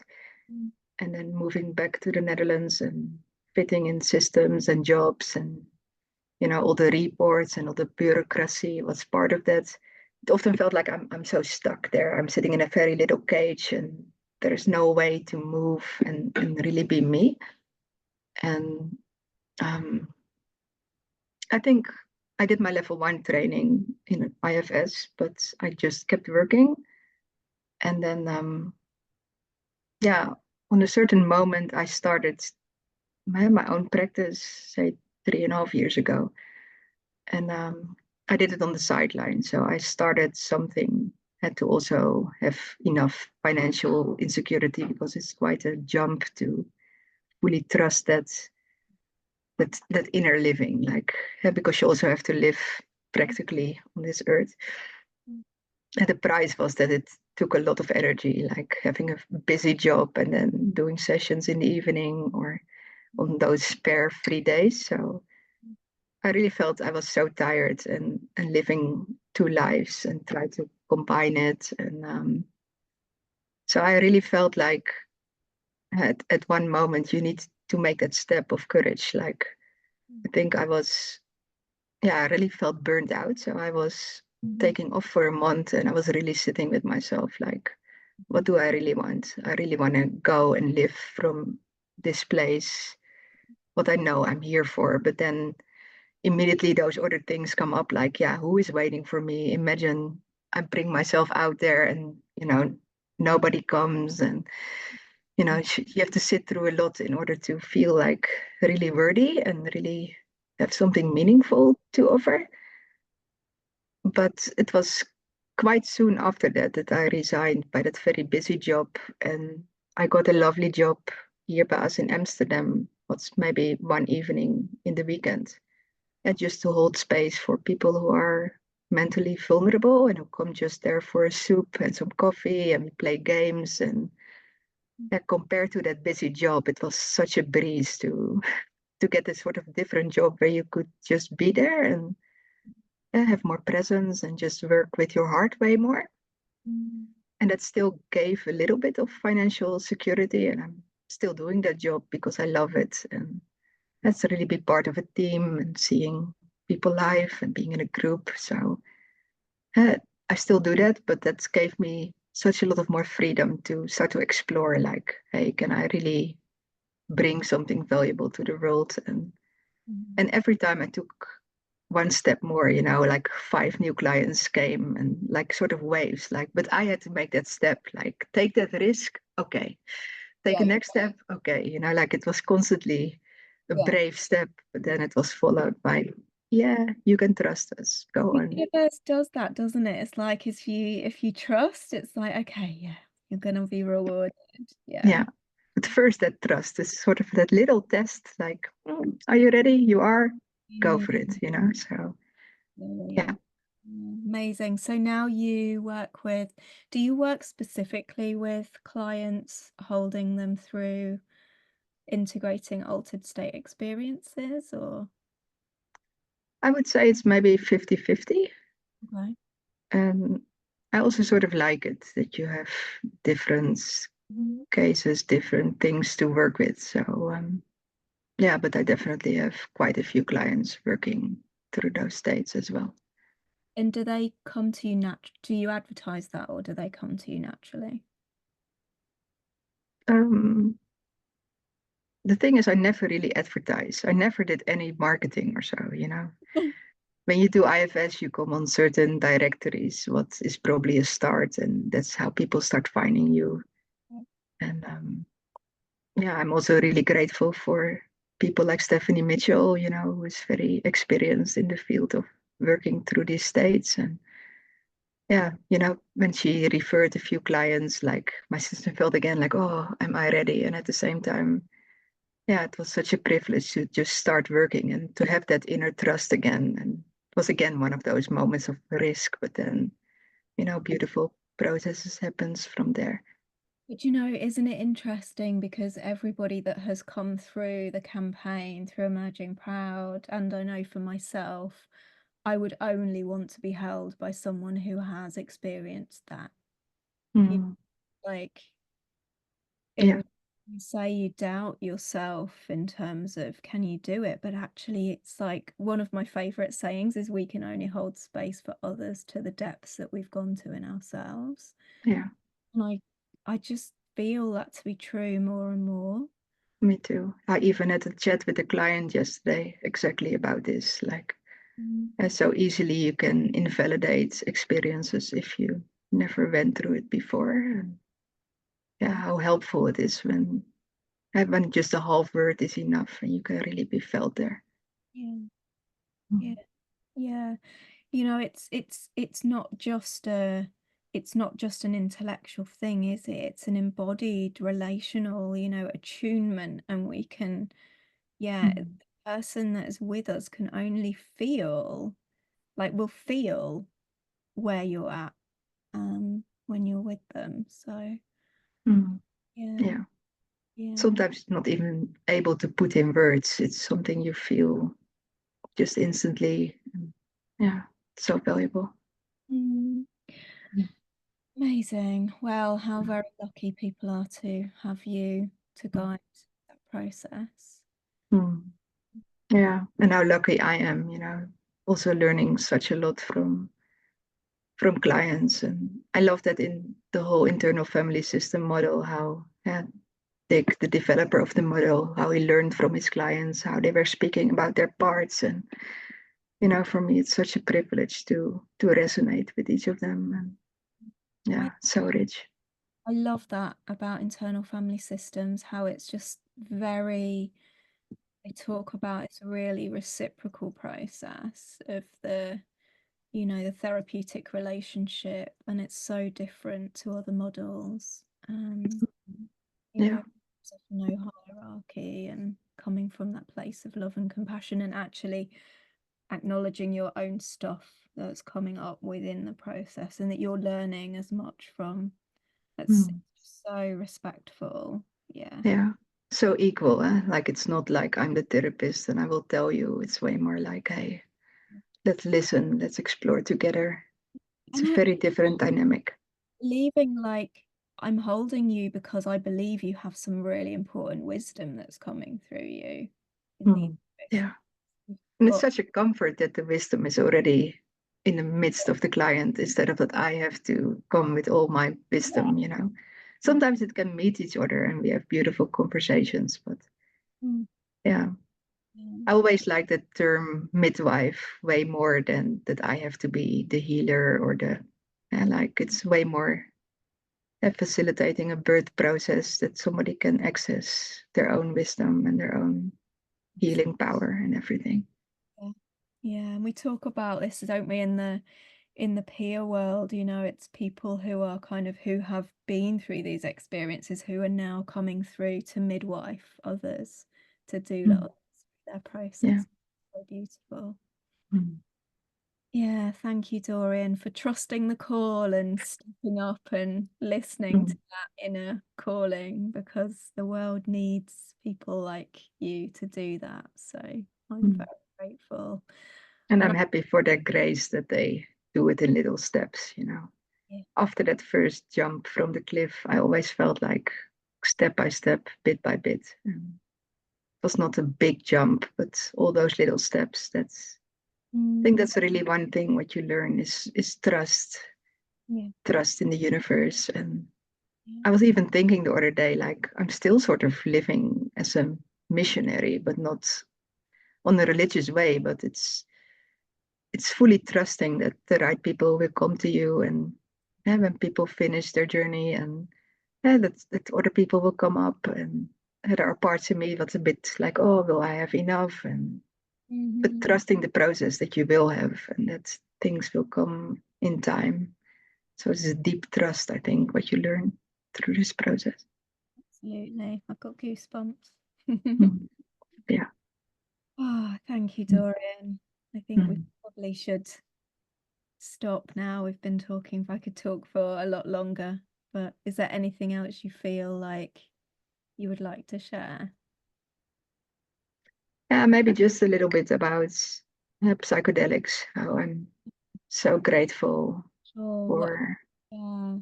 Mm, And then moving back to the Netherlands and fitting in systems and jobs and, all the reports and all the bureaucracy was part of that. It often felt like I'm so stuck there. I'm sitting in a very little cage and there's no way to move and really be me. And um, I think I did my level 1 training in IFS, but I just kept working. And then, yeah, on a certain moment, I started my own practice, say 3.5 years ago. And I did it on the sideline. So I started something, had to also have enough financial insecurity because it's quite a jump to fully trust that inner living, like because you also have to live practically on this earth. mm, And the price was that it took a lot of energy, like having a busy job and then doing sessions in the evening or on those spare free days. So I really felt I was so tired and living two lives and try to combine it. And so I really felt like at one moment you need to make that step of courage. Like I think I really felt burned out. So I was mhm, taking off for a month and I was really sitting with myself like, what do I really want? I really want to go and live from this place, what I know I'm here for. But then immediately those other things come up like, yeah, who is waiting for me? Imagine I bring myself out there and, nobody comes and, you have to sit through a lot in order to feel like really worthy and really have something meaningful to offer. But it was quite soon after that I resigned by that very busy job and I got a lovely job here by us in Amsterdam. What's maybe one evening in the weekend, and just to hold space for people who are mentally vulnerable and who come just there for a soup and some coffee and we play games. And compared to that busy job, it was such a breeze to get this sort of different job where you could just be there and have more presence and just work with your heart way more. mm, And that still gave a little bit of financial security. And I'm still doing that job because I love it. And that's a really big part of a team and seeing people live and being in a group. So uh, I still do that, but that gave me such a lot of more freedom to start to explore like, hey, can I really bring something valuable to the world? And mm, every time I took one step more, like 5 new clients came and like sort of waves, like, but I had to make that step, like take that risk. Okay, take Yeah, a next step. Okay, like it was constantly a yeah. brave step, but then it was followed by, yeah, you can trust us. Go The on. universe does that, doesn't it? It's like if you trust, it's like, okay, yeah, you're gonna be rewarded. Yeah. Yeah. But first, that trust is sort of that little test, like, are you ready? You are. Go Yeah, for it. So yeah, yeah. yeah. Amazing. So now do you work specifically with clients, holding them through integrating altered state experiences or? I would say it's maybe 50-50. Okay. And I also sort of like it that you have different Mhm. cases, different things to work with. So yeah, but I definitely have quite a few clients working through those states as well. And do they come to you do you advertise that or do they come to you naturally? Um, the thing is, I never really advertise. I never did any marketing or so. When you do IFS, you come on certain directories, what is probably a start, and that's how people start finding you. And yeah, I'm also really grateful for people like Stephanie Mitchell, who is very experienced in the field of working through these states. And yeah, when she referred a few clients, like my sister felt again like, oh, am I ready? And at the same time, yeah, it was such a privilege to just start working and to have that inner trust again. And it was again one of those moments of risk, but then, beautiful processes happens from there. But isn't it interesting because everybody that has come through the campaign, through Emerging Proud, and I know for myself, I would only want to be held by someone who has experienced that. You Mm, like yeah, in you say you doubt yourself in terms of can you do it, but actually it's like one of my favorite sayings is we can only hold space for others to the depths that we've gone to in ourselves. yeah, And I just feel that to be true more and more. me too. I even had a chat with a client yesterday exactly about this. Like, Mm. so easily you can invalidate experiences if you never went through it before. And yeah, Yeah, how helpful it is when just a half word is enough and you can really be felt there. yeah, yeah, Mm, yeah. It's not just an intellectual thing, is it? It's an embodied relational, attunement, and we can, yeah, the mm, person that is with us can only feel, like, will feel where you're at, when you're with them. So, mm. yeah, Yeah, yeah. sometimes not even able to put in words. It's something you feel just instantly. Yeah, so valuable. Mm. Mm, Amazing. Well, how very lucky people are to have you to guide that process. mm. Yeah, and how lucky I am, also learning such a lot from clients. And I love that in the whole internal family system model, how Dick, the developer of the model, how he learned from his clients, how they were speaking about their parts. And for me it's such a privilege to resonate with each of them. And I, yeah, so rich. I love that about internal family systems, how it's just very, they talk about it's a really reciprocal process of the therapeutic relationship, and it's so different to other models. Yeah. There's no hierarchy and coming from that place of love and compassion and actually acknowledging your own stuff that's coming up within the process and that you're learning as much from. That's Mm. so respectful. Yeah. Yeah, so equal, like it's not like I'm the therapist and I will tell you. It's way more like, hey, let's listen, let's explore together. It's And a I very different dynamic. leaving like I'm holding you because I believe you have some really important wisdom that's coming through you in these Mm. situations. Yeah. You've And it's got, such a comfort that the wisdom is already in the midst of the client instead of that I have to come with all my wisdom. yeah. Sometimes it can meet each other and we have beautiful conversations, but Mm, yeah. yeah. I always like the term midwife way more than that I have to be the healer or the, and like it's way more facilitating a birth process that somebody can access their own wisdom and their own healing power and everything. Yeah. Yeah, and we talk about this, don't we, in the peer world, it's people who are kind of who have been through these experiences who are now coming through to midwife others to do Mm. their Yeah. process. So beautiful. Mm. Yeah, thank you, Dorian, for trusting the call and stepping up and listening to Mm. that inner calling, because the world needs people like you to do that. So I'm Mm. very grateful. And And I'm happy for their grace that they do it in little steps, you know. yeah. After that first jump from the cliff, I always felt like step by step, bit by bit. It was not a big jump, but all those little steps. I think Mm, that's really one thing what you learn is trust, yeah. trust in the universe. And Yeah. I was even thinking the other day, like I'm still sort of living as a missionary, but not on a religious way, but it's fully trusting that the right people will come to you, and when people finish their journey, and that other people will come up, and there are parts of me that's a bit like, oh, will I have enough? And but Mhm. trusting the process that you will have, and that things will come in time. So it's a deep trust, I think, what you learn through this process. Absolutely. I've got goosebumps. Mm. Yeah. Oh, thank you, Mm. Dorian. I think we Mm. probably should stop now. We've been talking, if I could talk for a lot longer, but is there anything else you feel like you would like to share? Yeah, maybe just a little bit about psychedelics, how I'm so grateful Sure. What? for Yeah.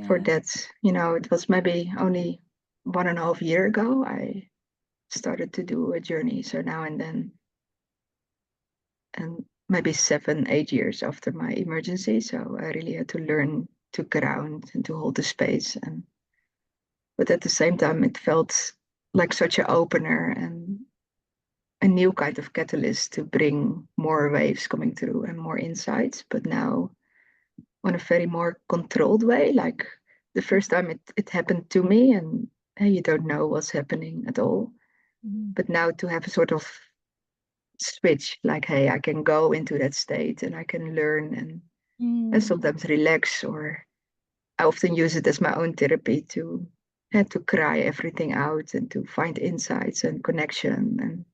for Yeah. that. You know, it was maybe only 1.5 years ago I started to do a journey. So now and then, and maybe 7, 8 years after my emergency. So I really had to learn to ground and to hold the space. And but at the same time, it felt like such an opener and a new kind of catalyst to bring more waves coming through and more insights. But now on a very more controlled way. Like the first time it happened to me, and you don't know what's happening at all. Mhm. But now to have a sort of switch, like, hey, I can go into that state and I can learn and Mm. sometimes relax, or I often use it as my own therapy to cry everything out and to find insights and connection. And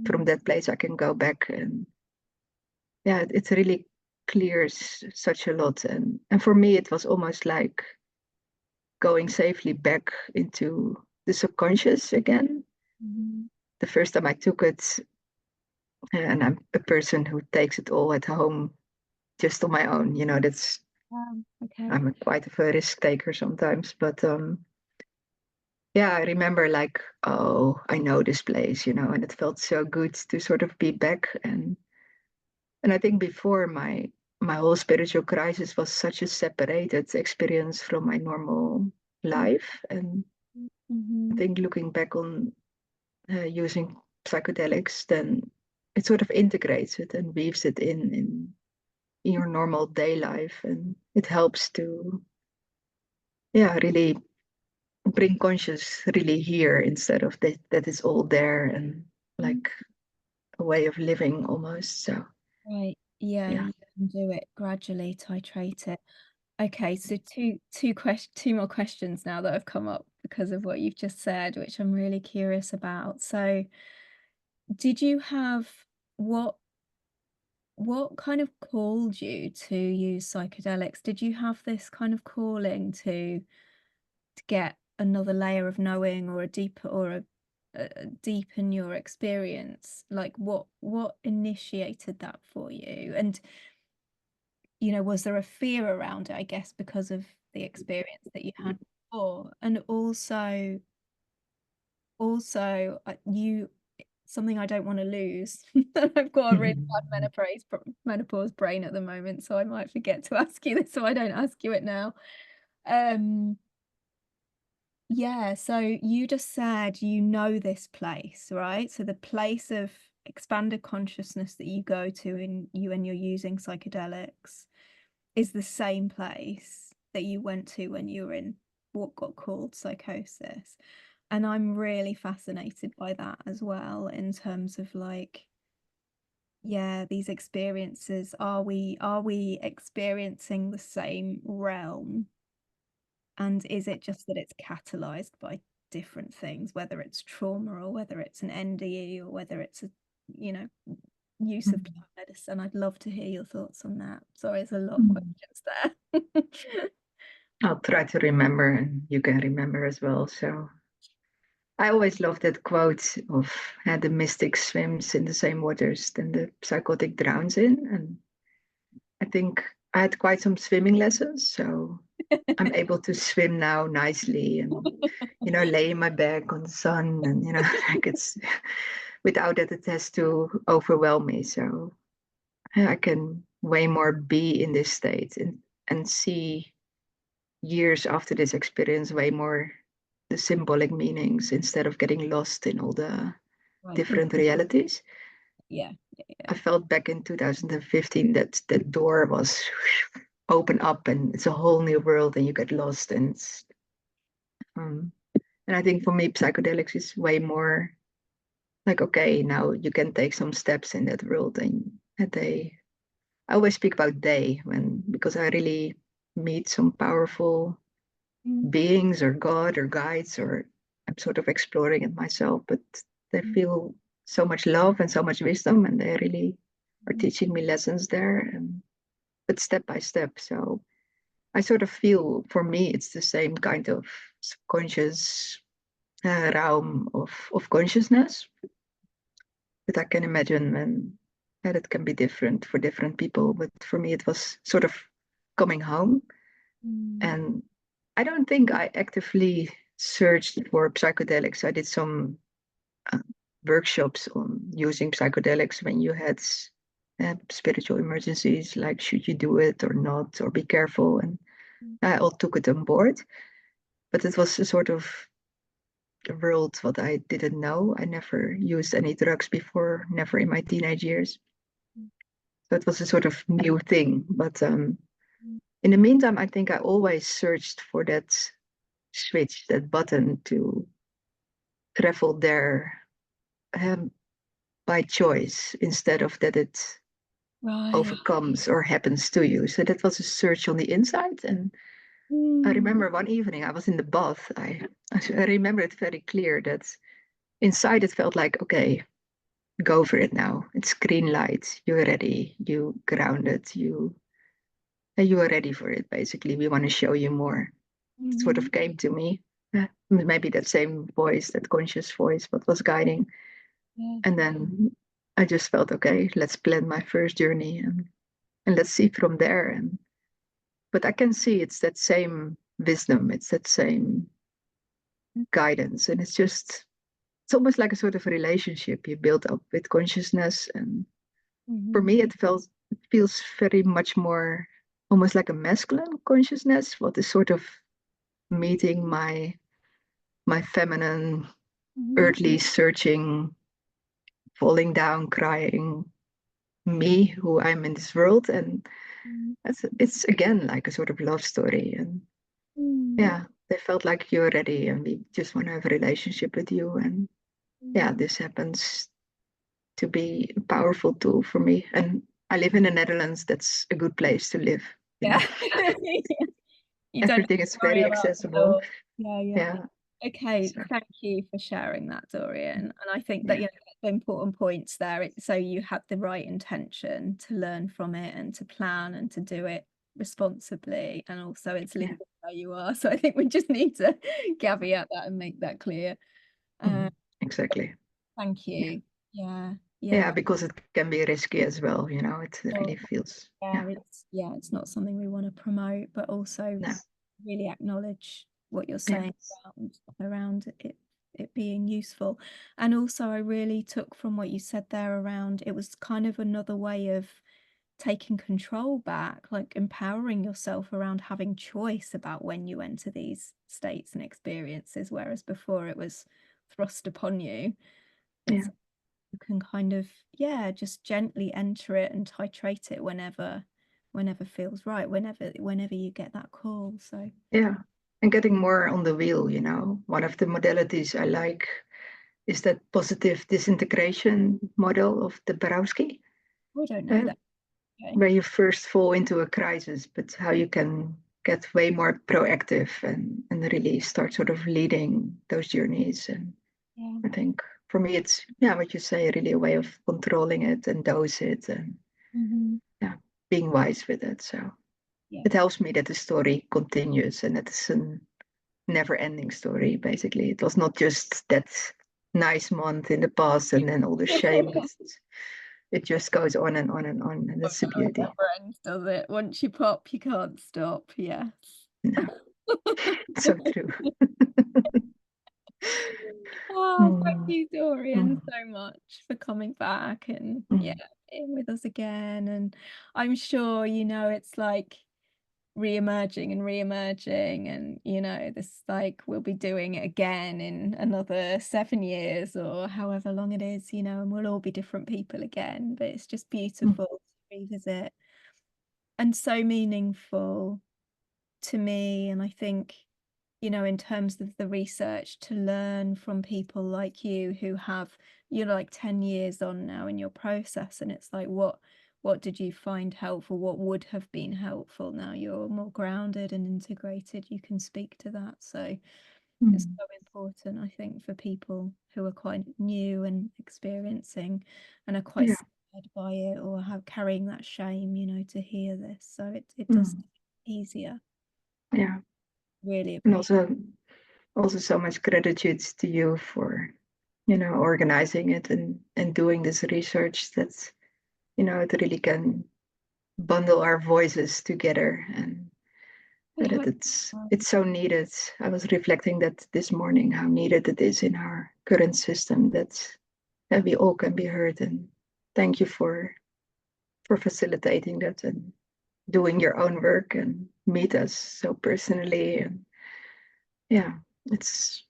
from Mm. that place, I can go back, and yeah, it really clears such a lot. And for me, it was almost like going safely back into the subconscious again. Mhm. The first time I took it, and I'm a person who takes it all at home just on my own. You know, that's Okay. I'm quite of a risk taker sometimes. But yeah, I remember like, oh, I know this place, you know, and it felt so good to sort of be back. And I think before my whole spiritual crisis was such a separated experience from my normal life. And I Mhm. think looking back on using psychedelics, then it sort of integrates it and weaves it in your normal day life, and it helps to yeah really bring conscious really here instead of that it's all there and Mm. like a way of living almost. So Right. Yeah, yeah. you can do it gradually, titrate it. Okay, so two more questions now that have come up because of what you've just said, which I'm really curious about. So, did you have what what kind of called you to use psychedelics? Did you have this kind of calling to get another layer of knowing or a deeper or a deepen your experience? Like what initiated that for you? And was there a fear around it, I guess, because of the experience that you had before? And also you something I don't want to lose. I've got a really bad menopause brain at the moment, so I might forget to ask you this, so I don't ask you it now. Um, yeah, so you just said this place, right? So the place of expanded consciousness that you go to when you're using psychedelics is the same place that you went to when you were in what got called psychosis. And I'm really fascinated by that as well, in terms of like, yeah, these experiences, are we experiencing the same realm? And is it just that it's catalyzed by different things, whether it's trauma or whether it's an NDE or whether it's a, you know, use of plant medicine? I'd love to hear your thoughts on that. Sorry, it's a lot of questions there. I'll try to remember, and you can remember as well. So I always love that quote of the mystic swims in the same waters than the psychotic drowns in. And I think I had quite some swimming lessons, so I'm able to swim now nicely and, lay my back on the sun and, like it's without that it has to overwhelm me. So I can way more be in this state and see years after this experience way more the symbolic meanings instead of getting lost in all the Right. different realities. Yeah. I felt back in 2015 that the door was open up and it's a whole new world and you get lost and I think for me psychedelics is way more like, okay, now you can take some steps in that world. And I always speak about because I really meet some powerful beings or God or guides, or I'm sort of exploring it myself, but they feel so much love and so much wisdom, and they really are teaching me lessons there, but step by step. So I sort of feel for me it's the same kind of subconscious realm of consciousness, but I can imagine that it can be different for different people. But for me, it was sort of coming home. And I don't think I actively searched for psychedelics. I did some workshops on using psychedelics when you had spiritual emergencies, like should you do it or not, or be careful. And I all took it on board. But it was a sort of a world what I didn't know. I never used any drugs before, never in my teenage years. So it was a sort of new thing. But in the meantime, I think I always searched for that switch, that button to travel there by choice instead of that it overcomes or happens to you. So that was a search on the inside. And I remember one evening I was in the bath. I remember it very clear that inside it felt like, okay, go for it now. It's green light. You're ready. You grounded. You are ready for it. Basically, we want to show you more. It sort of came to me. Maybe that same voice, that conscious voice, what was guiding. And then I just felt, okay, let's plan my first journey and let's see from there. But I can see it's that same wisdom. It's that same guidance. And it's almost like a sort of relationship you build up with consciousness. And for me, it feels very much more almost like a masculine consciousness, what is sort of meeting my feminine, earthly searching, falling down, crying me, who I'm in this world. And it's again like a sort of love story. And yeah, they felt like you're ready and we just want to have a relationship with you. And yeah, this happens to be a powerful tool for me. And I live in the Netherlands. That's a good place to live. Yeah. You don't have Everything to is worry very about the accessible. law. Yeah. Yeah. Okay, So, thank you for sharing that, Dorien. And I think that, yeah. the important points there. So you had the right intention to learn from it and to plan and to do it responsibly. And also it's legal where you are. So I think we just need to caveat that and make that clear. Exactly. Thank you. Yeah. Yeah, because it can be risky as well. It Well, really feels. yeah, it's not something we want to promote, but also No. really acknowledge what you're Yeah. saying around it being useful. And also I really took from what you said there around it was kind of another way of taking control back, like empowering yourself around having choice about when you enter these states and experiences, whereas before it was thrust upon you. It's Yeah. you can kind of, yeah, just gently enter it and titrate it whenever feels right, whenever you get that call. So Yeah. and getting more on the wheel, you know. One of the modalities I like is that positive disintegration model of the Borowski, I don't know that. Okay. where you first fall into a crisis, but how you can get way more proactive and really start sort of leading those journeys. And Yeah. I think for me, it's, yeah, what you say, really a way of controlling it and dose it and Mm-hmm. yeah, being wise with it. So Yeah. it helps me that the story continues and it's a never ending story, basically. It was not just that nice month in the past and then all the shame, but it just goes on and on and on. And Oh, that's the no, it beauty. never ends, does it? Once you pop, you can't stop. Yes. No, so true. Oh, thank Mm, you, Dorian, mm, so much for coming back and yeah, mm, being with us again. And I'm sure, it's like re-emerging and re-emerging, and this like we'll be doing it again in another 7 years or however long it is, and we'll all be different people again. But it's just mm, beautiful to revisit and so meaningful to me. And I think, in terms of the research, to learn from people like you who have, you're like 10 years on now in your process, and it's like, what did you find helpful? What would have been helpful? Now you're more grounded and integrated, you can speak to that. So it's mm. so important, I think, for people who are quite new and experiencing and are quite Yeah. scared by it or have carrying that shame, to hear this. So it does Mm, easier. yeah. Really And appreciate. also so much gratitude to you for, you know, organizing it and doing this research that's, you know, it really can bundle our voices together and I that hope. it's so needed. I was reflecting that this morning, how needed it is in our current system that we all can be heard. And thank you for facilitating that and doing your own work and meet us so personally. And yeah, it's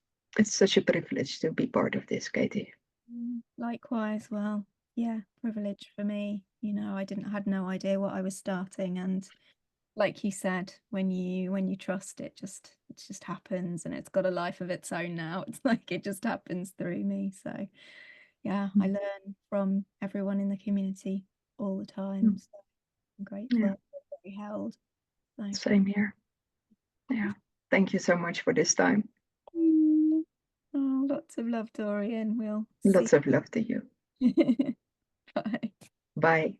such a privilege to be part of this, Katie. Likewise, well, yeah, privilege for me. I had no idea what I was starting, and like you said, when you trust it, just happens, and it's got a life of its own now. It's like it just happens through me. So yeah, I Mm, learn from everyone in the community all the time. mm, So I'm grateful yeah, I feel very held. So same here. Yeah, thank you so much for this time. mm, oh, lots of love, Dorian. We'll Lots see. of love to you. Bye. Bye.